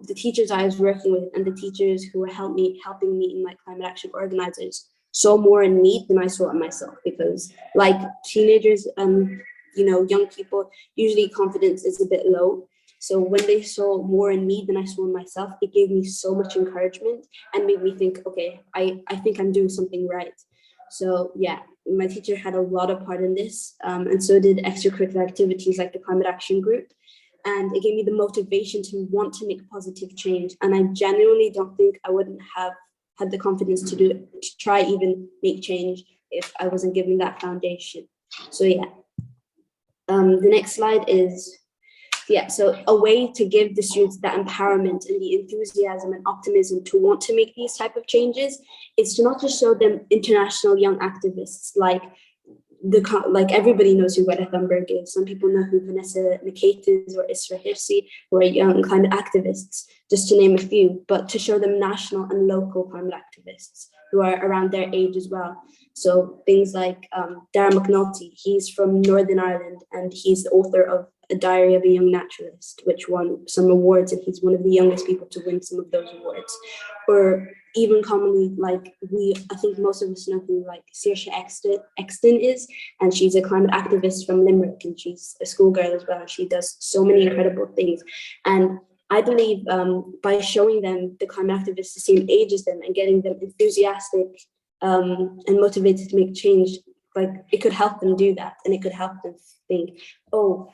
the teachers I was working with and the teachers who were helping me in my climate action organizers saw more in me than I saw in myself. Because like teenagers and young people, usually confidence is a bit low. So when they saw more in me than I saw in myself, it gave me so much encouragement and made me think, okay, I think I'm doing something right. So yeah, my teacher had a lot of part in this, and so did extracurricular activities like the climate action group. And it gave me the motivation to want to make positive change. And I genuinely don't think I wouldn't have had the confidence to do it, to try even make change, if I wasn't given that foundation. So yeah. The next slide is, so a way to give the students that empowerment and the enthusiasm and optimism to want to make these type of changes is to not just show them international young activists like everybody knows who Greta Thunberg is. Some people know who Vanessa Nikate is or Isra Hirsi, who are young climate activists, just to name a few, but to show them national and local climate activists who are around their age as well. So things like Dara McNulty, he's from Northern Ireland, and he's the author of A Diary of a Young Naturalist, which won some awards, and he's one of the youngest people to win some of those awards. Or even commonly, like I think most of us know who like Saoirse Exton is, and she's a climate activist from Limerick, and she's a schoolgirl as well. She does so many incredible things. And I believe by showing them the climate activists the same age as them and getting them enthusiastic and motivated to make change, like it could help them do that, and it could help them think, oh,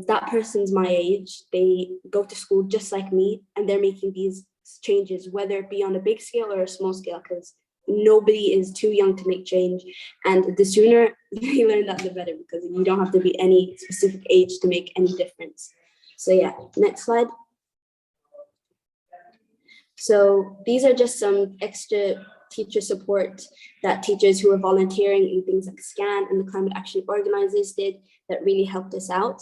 that person's my age, they go to school just like me, and they're making these changes, whether it be on a big scale or a small scale, because nobody is too young to make change. And the sooner they learn that, the better, because you don't have to be any specific age to make any difference. So yeah, next slide. So these are just some extra teacher support that teachers who are volunteering in things like SCAN and the climate action organizers did that really helped us out.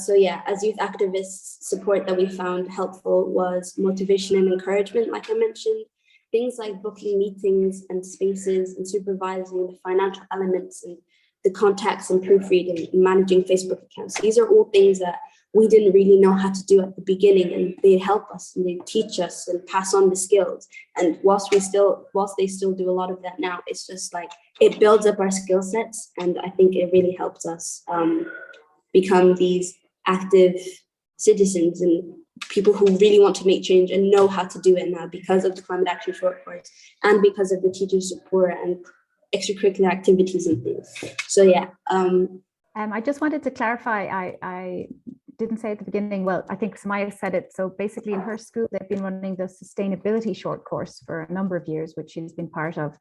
So yeah, as youth activists, support that we found helpful was motivation and encouragement, like I mentioned, things like booking meetings and spaces and supervising the financial elements and the contacts and proofreading and managing Facebook accounts. These are all things that we didn't really know how to do at the beginning, and they help us and they teach us and pass on the skills. And whilst they still do a lot of that now, it's just like it builds up our skill sets, and I think it really helps us become these active citizens and people who really want to make change and know how to do it now because of the climate action short course and because of the teacher support and extracurricular activities and things. So yeah. I just wanted to clarify, I didn't say at the beginning, well, I think Samaya said it. So basically in her school, they've been running the sustainability short course for a number of years, which she's been part of,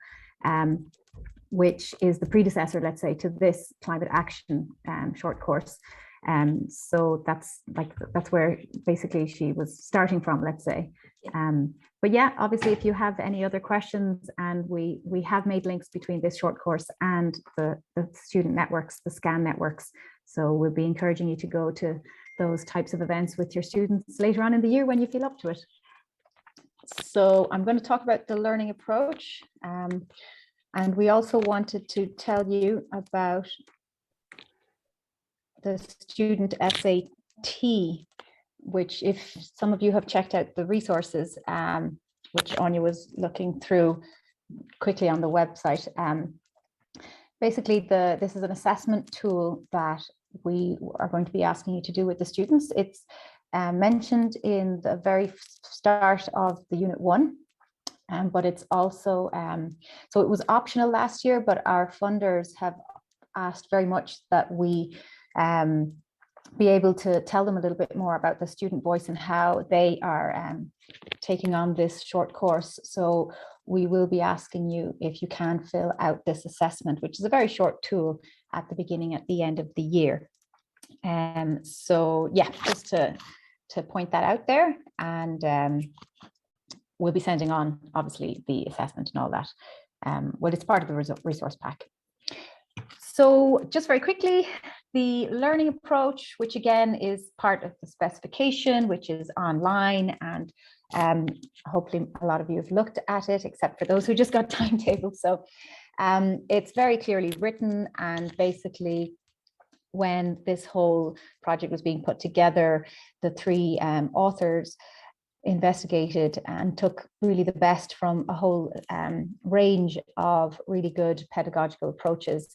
which is the predecessor, let's say, to this climate action short course. So that's where basically she was starting from, let's say. But yeah, obviously, if you have any other questions, and we have made links between this short course and the student networks, the SCAN networks. So we'll be encouraging you to go to those types of events with your students later on in the year when you feel up to it. So I'm going to talk about the learning approach. And we also wanted to tell you about the student SAT, which if some of you have checked out the resources, which Anya was looking through quickly on the website, basically this is an assessment tool that we are going to be asking you to do with the students. It's mentioned in the very start of the Unit 1. But it's also, so it was optional last year, but our funders have asked very much that we be able to tell them a little bit more about the student voice and how they are taking on this short course. So we will be asking you if you can fill out this assessment, which is a very short tool at the beginning, at the end of the year. So yeah, just to point that out there, and we'll be sending on obviously the assessment and all that. Well, it's part of the resource pack. So just very quickly, the learning approach, which again is part of the specification, which is online, and hopefully a lot of you have looked at it, except for those who just got timetables. So it's very clearly written, and basically when this whole project was being put together, the three authors investigated and took really the best from a whole range of really good pedagogical approaches.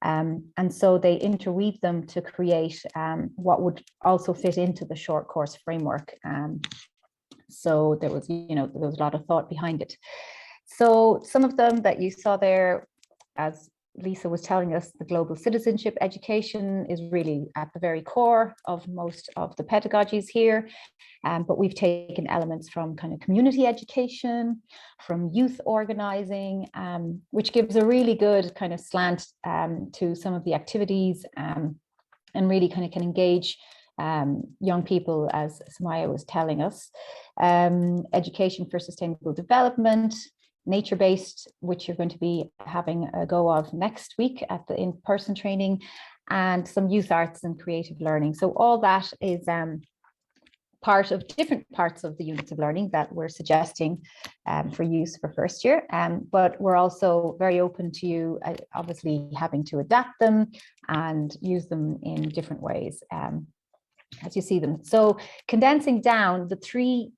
And so they interweave them to create what would also fit into the short course framework. So there was, there was a lot of thought behind it. So some of them that you saw there, as Lisa was telling us, the global citizenship education is really at the very core of most of the pedagogies here. But we've taken elements from kind of community education, from youth organizing, which gives a really good kind of slant to some of the activities, and really kind of can engage young people, as Samaya was telling us. Education for sustainable development, nature-based, which you're going to be having a go of next week at the in-person training, and some youth arts and creative learning. So all that is part of different parts of the units of learning that we're suggesting for use for first year. But we're also very open to you obviously having to adapt them and use them in different ways as you see them. So condensing down the three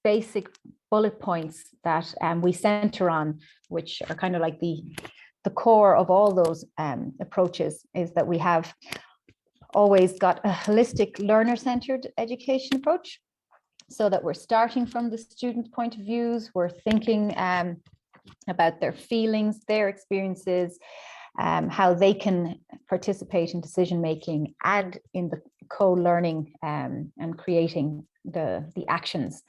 basic bullet points that we center on, which are kind of like the core of all those approaches, is that we have always got a holistic learner-centered education approach, so that we're starting from the student point of views, we're thinking about their feelings, their experiences, how they can participate in decision making and in the co-learning and creating the actions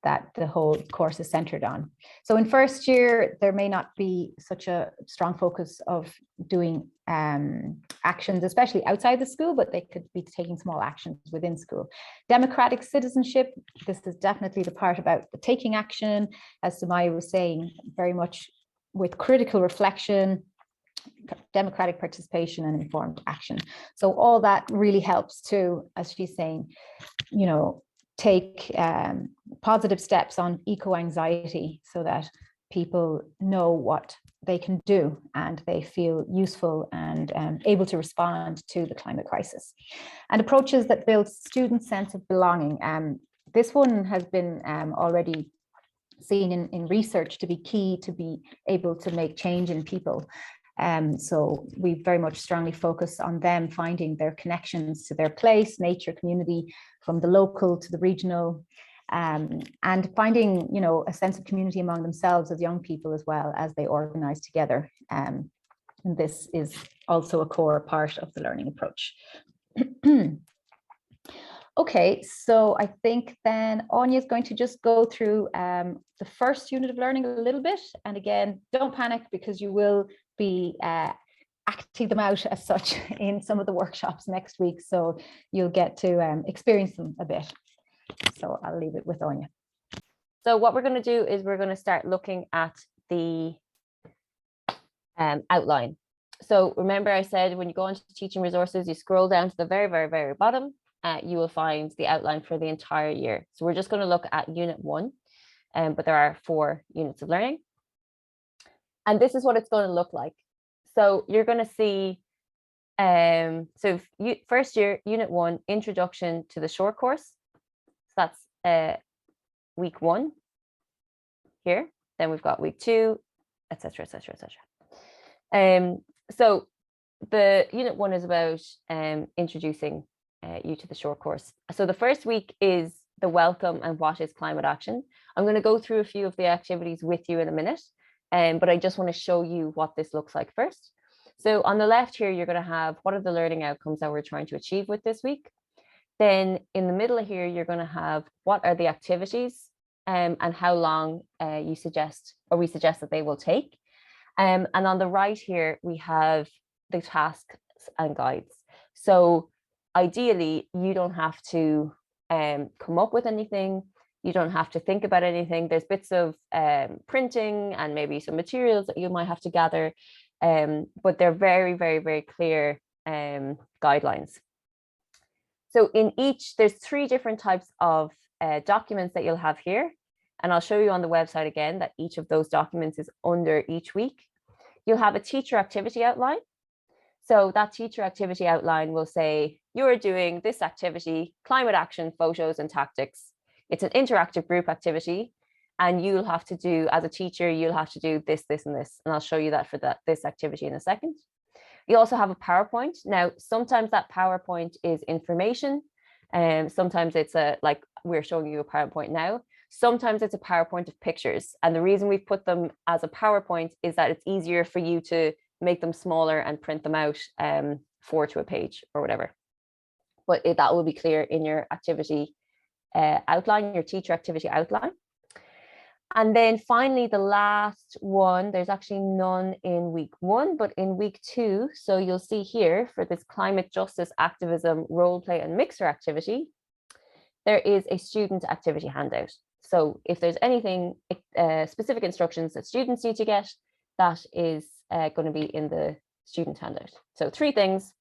that the whole course is centered on. So in first year, there may not be such a strong focus of doing actions, especially outside the school, but they could be taking small actions within school. Democratic citizenship, this is definitely the part about the taking action, as Samaya was saying, very much with critical reflection, democratic participation and informed action. So all that really helps to, as she's saying, take positive steps on eco-anxiety, so that people know what they can do and they feel useful and able to respond to the climate crisis. And approaches that build students' sense of belonging. This one has been already seen in research to be key to be able to make change in people. So we very much strongly focus on them finding their connections to their place, nature, community, from the local to the regional, and finding, a sense of community among themselves as young people as well as they organize together. And this is also a core part of the learning approach. Okay, so I think then Anya is going to just go through the first unit of learning a little bit. And again, don't panic, because you will be acting them out as such in some of the workshops next week. So you'll get to experience them a bit. So I'll leave it with Anya. So what we're going to do is we're going to start looking at the outline. So remember I said when you go into teaching resources, you scroll down to the very, very, very bottom, you will find the outline for the entire year. So we're just going to look at unit 1, but there are 4 units of learning. And this is what it's going to look like. So you're going to see, first year, unit 1, introduction to the short course. So that's week 1 here. Then we've got week 2, etc., etc., etc. So the unit 1 is about introducing you to the short course. So the first week is the welcome and what is climate action. I'm going to go through a few of the activities with you in a minute, but I just want to show you what this looks like first. So on the left here, you're going to have what are the learning outcomes that we're trying to achieve with this week. Then in the middle here, you're going to have what are the activities and how long we suggest that they will take. And on the right here, we have the tasks and guides. So ideally, you don't have to come up with anything. You don't have to think about anything. There's bits of printing and maybe some materials that you might have to gather, but they're very, very, very clear guidelines. So in each, there's 3 different types of documents that you'll have here. And I'll show you on the website again that each of those documents is under each week. You'll have a teacher activity outline. So that teacher activity outline will say, you're doing this activity, climate action, photos and tactics. It's an interactive group activity. And you'll have to do, as a teacher, you'll have to do this, this, and this. And I'll show you that for this activity in a second. You also have a PowerPoint. Now, sometimes that PowerPoint is information. And sometimes it's like we're showing you a PowerPoint now. Sometimes it's a PowerPoint of pictures. And the reason we've put them as a PowerPoint is that it's easier for you to make them smaller and print them out 4 to a page or whatever. But that will be clear in your activity outline, your teacher activity outline. And then finally, the last one, there's actually none in week 1, but in week 2, so you'll see here for this climate justice activism role play and mixer activity, there is a student activity handout. So if there's anything, specific instructions that students need to get, that is going to be in the student handout. So 3 things,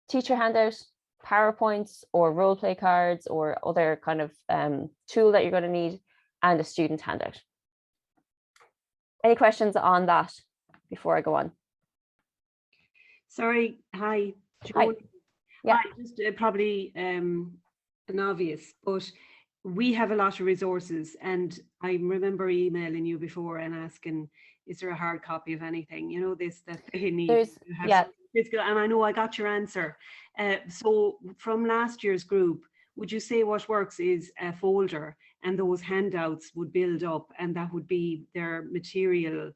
teacher handout, PowerPoints or role play cards or other kind of tool that you're going to need, and a student handout. Any questions on that before I go on? Sorry, hi. Hi. Yeah. Hi, just probably an obvious, but we have a lot of resources, and I remember emailing you before and asking, is there a hard copy of anything, you know, this that they need? Yeah. Physical, and I know I got your answer. So from last year's group, would you say what works is a folder, and those handouts would build up, and that would be their material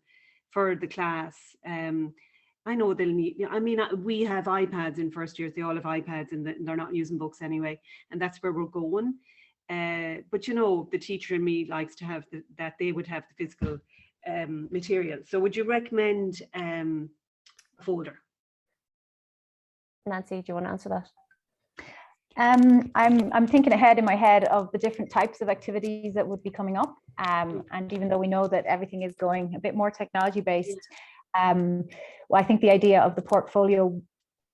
for the class? I know they'll need, I mean, we have iPads in first years, they all have iPads and they're not using books anyway, and that's where we're going. But you know, the teacher in me likes to have that they would have the physical material. So would you recommend a folder? Nancy, do you want to answer that? I'm thinking ahead in my head of the different types of activities that would be coming up. And even though we know that everything is going a bit more technology based, well, I think the idea of the portfolio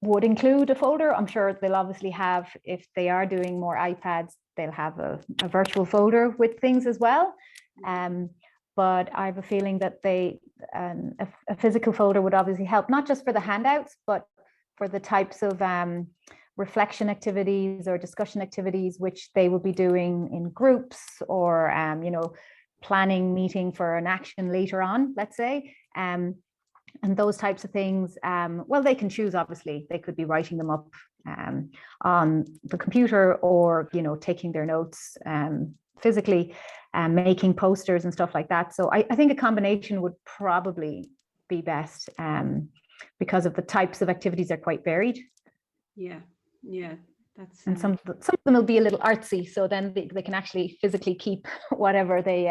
would include a folder. I'm sure they'll obviously have, if they are doing more iPads, they'll have a virtual folder with things as well. But I have a feeling that a physical folder would obviously help, not just for the handouts, but for the types of reflection activities or discussion activities which they will be doing in groups, or you know, planning meeting for an action later on, let's say, and those types of things. Well, they can choose, obviously they could be writing them up on the computer, or you know, taking their notes physically, making posters and stuff like that. So I think a combination would probably be best, because of the types of activities are quite varied. Yeah, that's. And some of them will be a little artsy, so then they can actually physically keep whatever they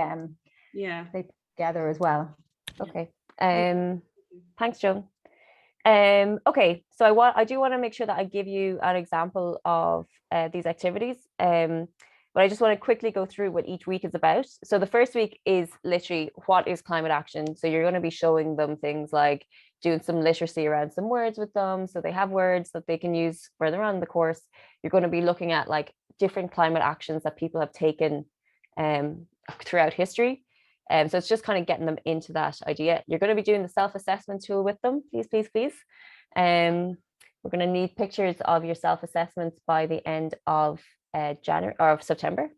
they gather as well. Okay. Thanks, Joan. Okay, so I do want to make sure that I give you an example of these activities. But I just want to quickly go through what each week is about. So the first week is literally what is climate action. So you're going to be showing them things like doing some literacy around some words with them, so they have words that they can use further on in the course. You're going to be looking at like different climate actions that people have taken throughout history. So it's just kind of getting them into that idea. You're going to be doing the self-assessment tool with them, please, please, please. We're going to need pictures of your self-assessments by the end of January or September.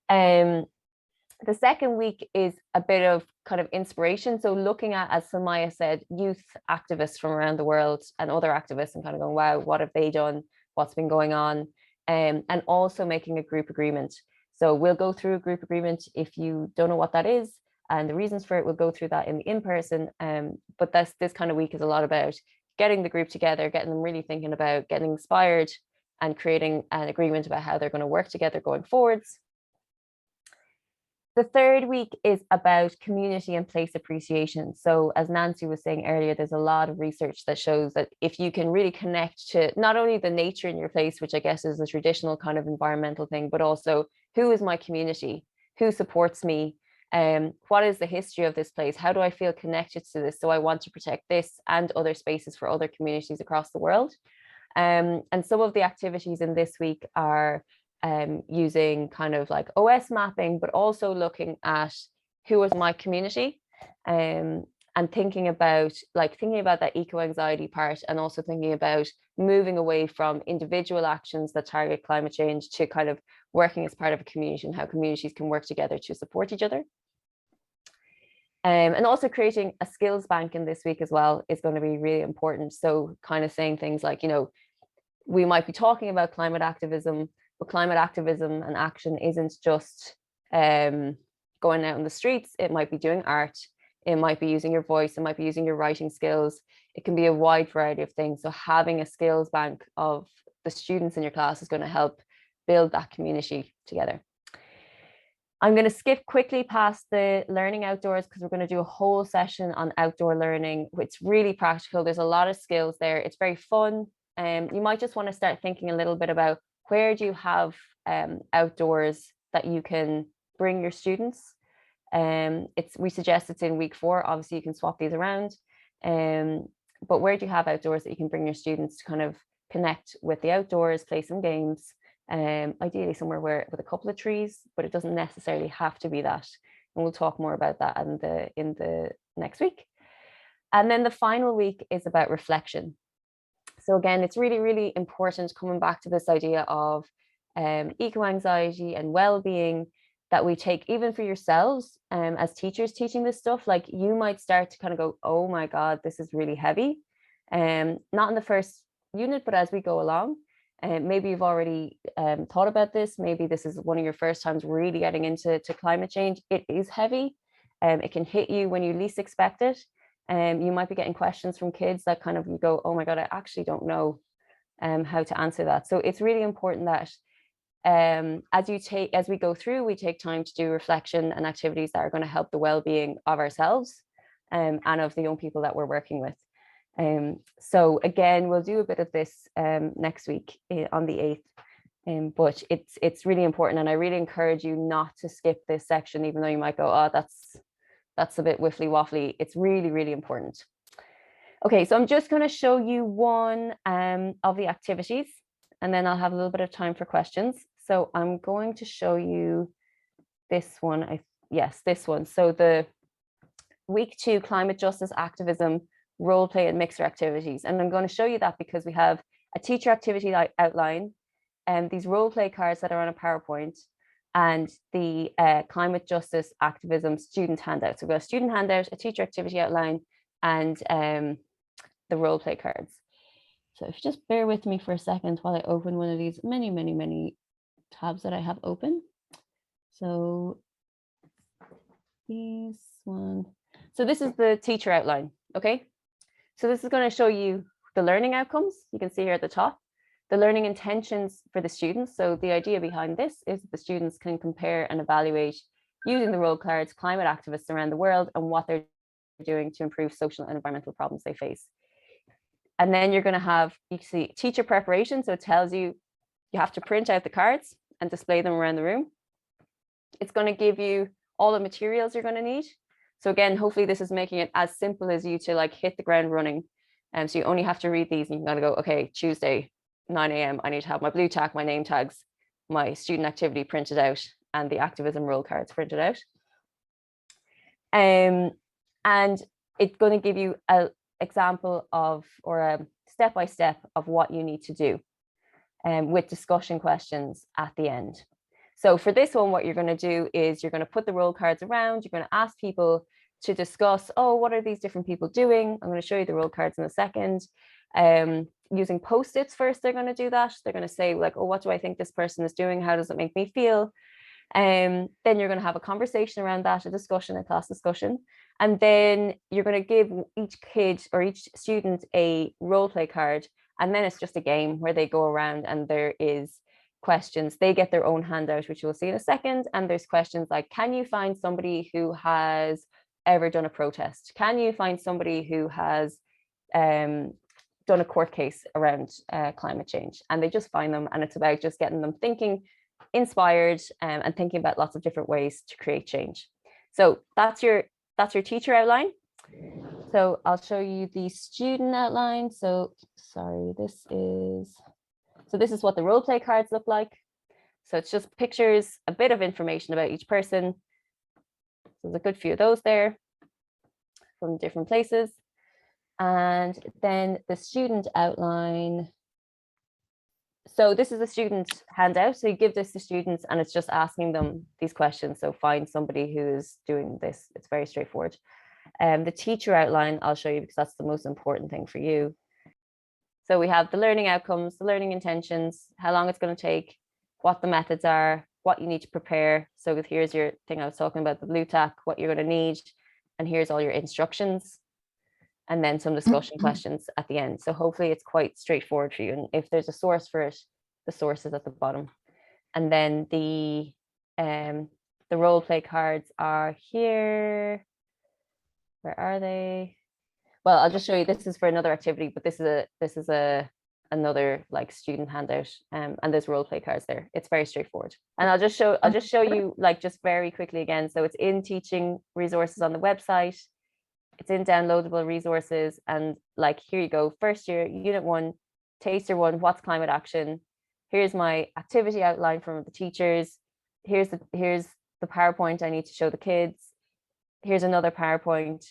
The second week is a bit of kind of inspiration. So looking at, as Samaya said, youth activists from around the world and other activists, and kind of going, wow, what have they done? What's been going on? And also making a group agreement. So we'll go through a group agreement if you don't know what that is, and the reasons for it, we'll go through that in the in-person. But this kind of week is a lot about getting the group together, getting them really thinking about getting inspired and creating an agreement about how they're going to work together going forwards. The third week is about community and place appreciation. So as Nancy was saying earlier, there's a lot of research that shows that if you can really connect to not only the nature in your place, which I guess is a traditional kind of environmental thing, but also who is my community, who supports me, what is the history of this place, how do I feel connected to this, so I want to protect this and other spaces for other communities across the world. And some of the activities in this week are using kind of like OS mapping, but also looking at who is my community, and thinking about that eco-anxiety part, and also thinking about moving away from individual actions that target climate change to kind of working as part of a community, and how communities can work together to support each other. And also creating a skills bank in this week as well is going to be really important. So kind of saying things like, you know, we might be talking about climate activism, but climate activism and action isn't just going out in the streets. It might be doing art, it might be using your voice, it might be using your writing skills. It can be a wide variety of things. So having a skills bank of the students in your class is going to help build that community together. I'm going to skip quickly past the learning outdoors because we're going to do a whole session on outdoor learning. It's really practical. There's a lot of skills there. It's very fun. You might just want to start thinking a little bit about where do you have outdoors that you can bring your students. We suggest it's in week 4. Obviously, you can swap these around. But where do you have outdoors that you can bring your students to kind of connect with the outdoors, play some games, ideally somewhere with a couple of trees, but it doesn't necessarily have to be that. And we'll talk more about that in the next week. And then the final week is about reflection. So again, it's really, really important coming back to this idea of eco-anxiety and well-being that we take, even for yourselves as teachers teaching this stuff. Like, you might start to kind of go, oh my God, this is really heavy. Not in the first unit, but as we go along. Maybe you've already thought about this. Maybe this is one of your first times really getting into climate change. It is heavy. It can hit you when you least expect it. You might be getting questions from kids that kind of, you go, oh my God, I actually don't know how to answer that. So it's really important that as we go through, we take time to do reflection and activities that are going to help the well-being of ourselves and of the young people that we're working with. So again, we'll do a bit of this next week on the 8th, but it's really important, and I really encourage you not to skip this section, even though you might go, oh, that's a bit wiffly waffly. It's really, really important. Okay, so I'm just going to show you one of the activities, and then I'll have a little bit of time for questions. So I'm going to show you this one. Yes, this one. So the week 2 climate justice activism, role play and mixer activities. And I'm going to show you that because we have a teacher activity outline and these role play cards that are on a PowerPoint, and the climate justice activism student handout. So we've got a student handout, a teacher activity outline, and the role play cards. So if you just bear with me for a second while I open one of these many tabs that I have open. So this one. So this is the teacher outline, okay? So this is going to show you the learning outcomes. You can see here at the top, the learning intentions for the students. So the idea behind this is that the students can compare and evaluate using the role cards, climate activists around the world and what they're doing to improve social and environmental problems they face. And then you're going to have, you see teacher preparation. So it tells you have to print out the cards and display them around the room. It's going to give you all the materials you're going to need. So again, hopefully this is making it as simple as you to like hit the ground running. And so you only have to read these and you got to go, okay, Tuesday, 9 a.m. I need to have my blue tack, my name tags, my student activity printed out, and the activism role cards printed out. And it's going to give you an example of, or a step-by-step of what you need to do, with discussion questions at the end. So for this one, what you're going to do is you're going to put the role cards around, you're going to ask people to discuss, oh, what are these different people doing? I'm going to show you the role cards in a second. Using Post-its first, they're going to do that. They're going to say like, oh, what do I think this person is doing? How does it make me feel? Then you're going to have a conversation around that, a discussion, a class discussion. And then you're going to give each kid or each student a role play card. And then it's just a game where they go around and there is questions. They get their own handout, which you'll see in a second. And there's questions like, can you find somebody who has ever done a protest? Can you find somebody who has done a court case around climate change? And they just find them. And it's about just getting them thinking, inspired, and thinking about lots of different ways to create change. So that's your teacher outline. So I'll show you the student outline. So sorry, this is what the role play cards look like. So it's just pictures, a bit of information about each person. So there's a good few of those there from different places. And then the student outline. So this is a student handout. So you give this to students and it's just asking them these questions. So find somebody who is doing this. It's very straightforward. The teacher outline, I'll show you because that's the most important thing for you. So we have the learning outcomes, the learning intentions, how long it's going to take, what the methods are, what you need to prepare. So here's your thing I was talking about, the blue tack, what you're going to need, and here's all your instructions, and then some discussion questions at the end. So hopefully it's quite straightforward for you. And if there's a source for it, the source is at the bottom. And then the role play cards are here. Where are they? Well, I'll just show you. This is for another activity, but this is another like student handout, and there's role play cards there. It's very straightforward. And I'll just show you like just very quickly again. So it's in teaching resources on the website. It's in downloadable resources, and like here you go. First year, unit 1, taster 1. What's climate action? Here's my activity outline from the teachers. Here's the PowerPoint I need to show the kids. Here's another PowerPoint.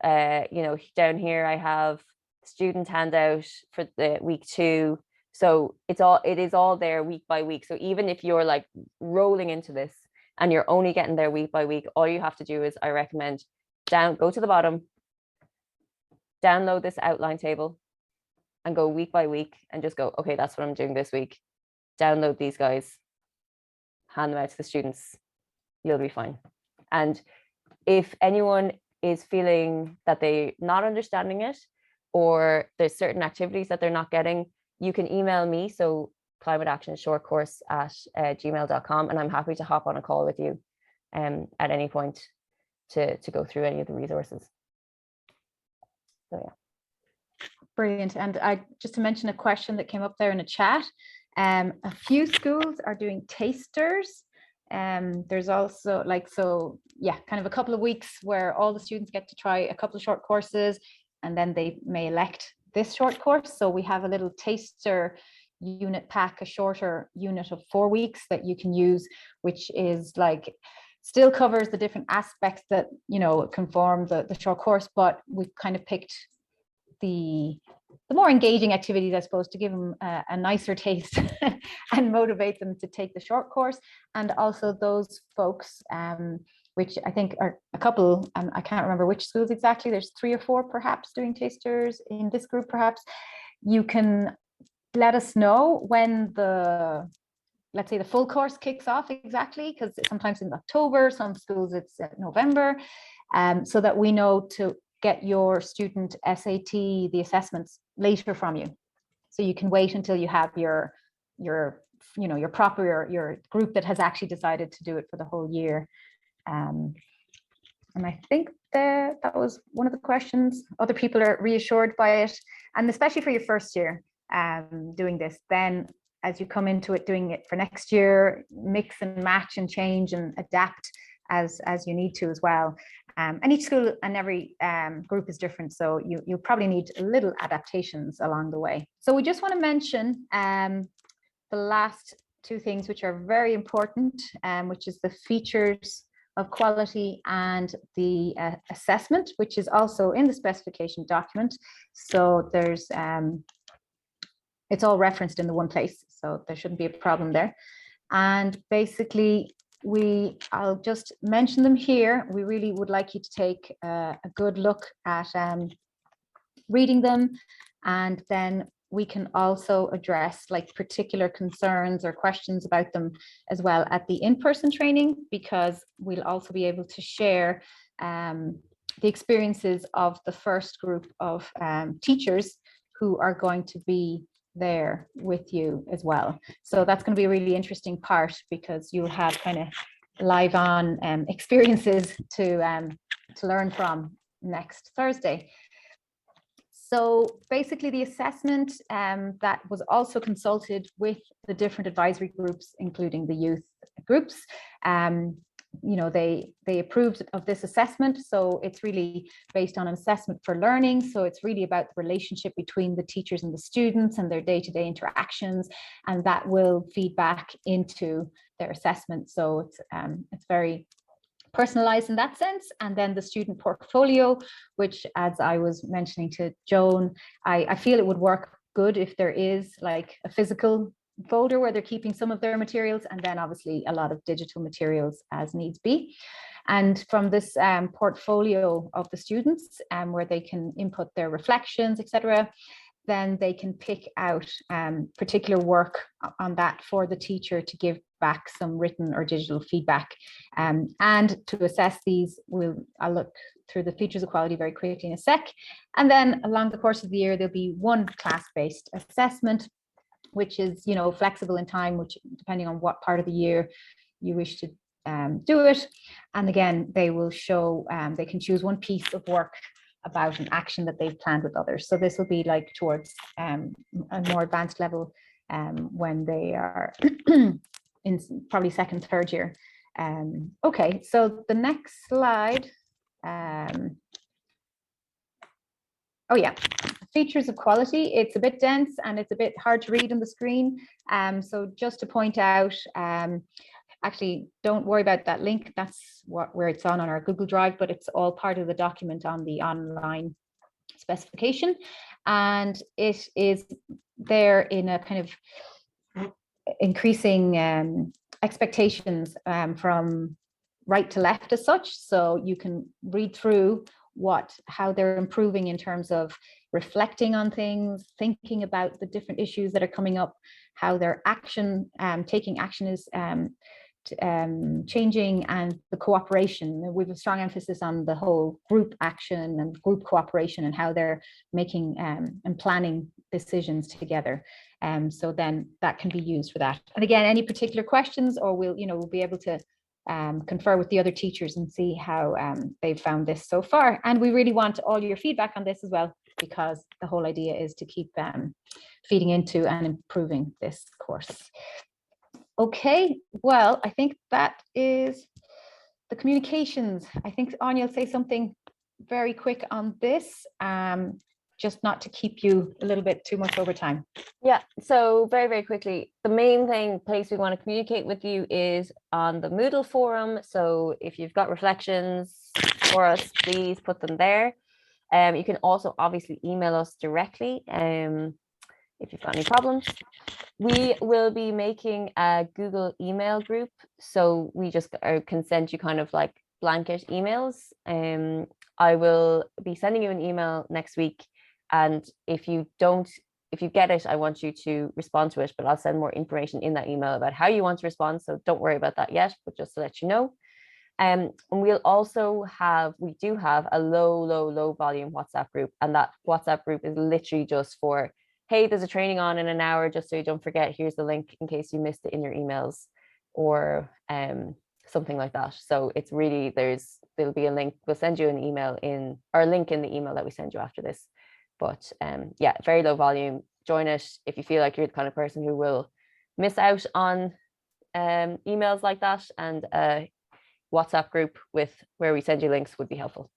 Down here I have student handout for the week 2. So it is all there week by week. So even if you're like rolling into this and you're only getting there week by week, all you have to do is, I recommend, go to the bottom, download this outline table and go week by week and just go, okay, that's what I'm doing this week. Download these guys, hand them out to the students. You'll be fine. And if anyone is feeling that they're not understanding it, or there's certain activities that they're not getting, you can email me. So climateactionshortcourse@gmail.com, and I'm happy to hop on a call with you at any point to go through any of the resources. So yeah. Brilliant. And just to mention a question that came up there in the chat, a few schools are doing tasters. There's also kind of a couple of weeks where all the students get to try a couple of short courses, and then they may elect this short course. So we have a little taster unit pack, a shorter unit of 4 weeks that you can use, which is like still covers the different aspects that can form the short course, but we've kind of picked the more engaging activities, I suppose, to give them a nicer taste and motivate them to take the short course. And also those folks, which I think are a couple, I can't remember which schools exactly, there's 3 or 4 perhaps doing tasters in this group perhaps. You can let us know when let's say the full course kicks off exactly, because sometimes in October, some schools it's November, so that we know to get your student SAT, the assessments, later from you. So you can wait until you have your group that has actually decided to do it for the whole year. And I think that was one of the questions. Other people are reassured by it, and especially for your first year doing this. Then as you come into it, doing it for next year, mix and match and change and adapt as you need to as well. And each school and every group is different, so you probably need little adaptations along the way. So we just want to mention the last 2 things which are very important, which is the features of quality and the assessment, which is also in the specification document. So there's it's all referenced in the one place, so there shouldn't be a problem there. And basically I'll just mention them here. We really would like you to take a good look at reading them, and then we can also address like particular concerns or questions about them as well at the in-person training, because we'll also be able to share the experiences of the first group of teachers who are going to be there with you as well. So that's going to be a really interesting part, because you'll have kind of live on experiences to learn from next Thursday. So basically the assessment that was also consulted with the different advisory groups, including the youth groups. You know, they approved of this assessment. So it's really based on an assessment for learning. So it's really about the relationship between the teachers and the students and their day-to-day interactions, and that will feed back into their assessment. So it's very personalized in that sense. And then the student portfolio, which, as I was mentioning to Joan, I feel it would work good if there is like a physical folder where they're keeping some of their materials, and then obviously a lot of digital materials as needs be. And from this portfolio of the students, where they can input their reflections, etc., then they can pick out particular work on that for the teacher to give back some written or digital feedback. And to assess these, I'll look through the features of quality very quickly in a sec. And then along the course of the year, there'll be one class-based assessment, which is, you know, flexible in time, which depending on what part of the year you wish to do it. And again, they will show, they can choose one piece of work about an action that they've planned with others. So this will be like towards a more advanced level when they are in probably second, third year. Okay, so the next slide. Oh yeah, features of quality. It's a bit dense and it's a bit hard to read on the screen. So just to point out, actually, don't worry about that link. That's where it's on our Google Drive, but it's all part of the document on the online specification. And it is there in a kind of increasing expectations from right to left as such. So you can read through how they're improving in terms of reflecting on things, thinking about the different issues that are coming up, how their action, taking action is changing, and the cooperation. We have a strong emphasis on the whole group action and group cooperation and how they're making and planning decisions together. So then that can be used for that. And again, any particular questions, or we'll be able to confer with the other teachers and see how they've found this so far. And we really want all your feedback on this as well, because the whole idea is to keep feeding into and improving this course. Okay, well, I think that is the communications. I think Anya will say something very quick on this, just not to keep you a little bit too much over time. Yeah, so very, very quickly, the main place we want to communicate with you is on the Moodle forum. So if you've got reflections for us, please put them there. You can also obviously email us directly if you've got any problems. We will be making a Google email group, so we just can send you kind of like blanket emails. I will be sending you an email next week, and if you get it, I want you to respond to it, but I'll send more information in that email about how you want to respond, so don't worry about that yet, but just to let you know. And we'll also we do have a low volume WhatsApp group, and that WhatsApp group is literally just for, hey, there's a training on in an hour, just so you don't forget, here's the link in case you missed it in your emails, or something like that. So it's really, there'll be a link, we'll send you an email or a link in the email that we send you after this. But yeah, very low volume. Join it if you feel like you're the kind of person who will miss out on emails like that, and a WhatsApp group where we send you links would be helpful.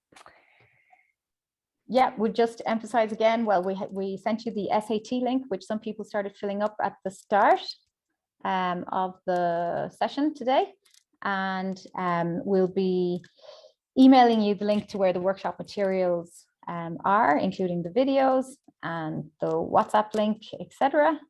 Yeah, we'll just emphasize again, well, we sent you the SAT link, which some people started filling up at the start of the session today. And we'll be emailing you the link to where the workshop materials are, including the videos and the WhatsApp link, etc.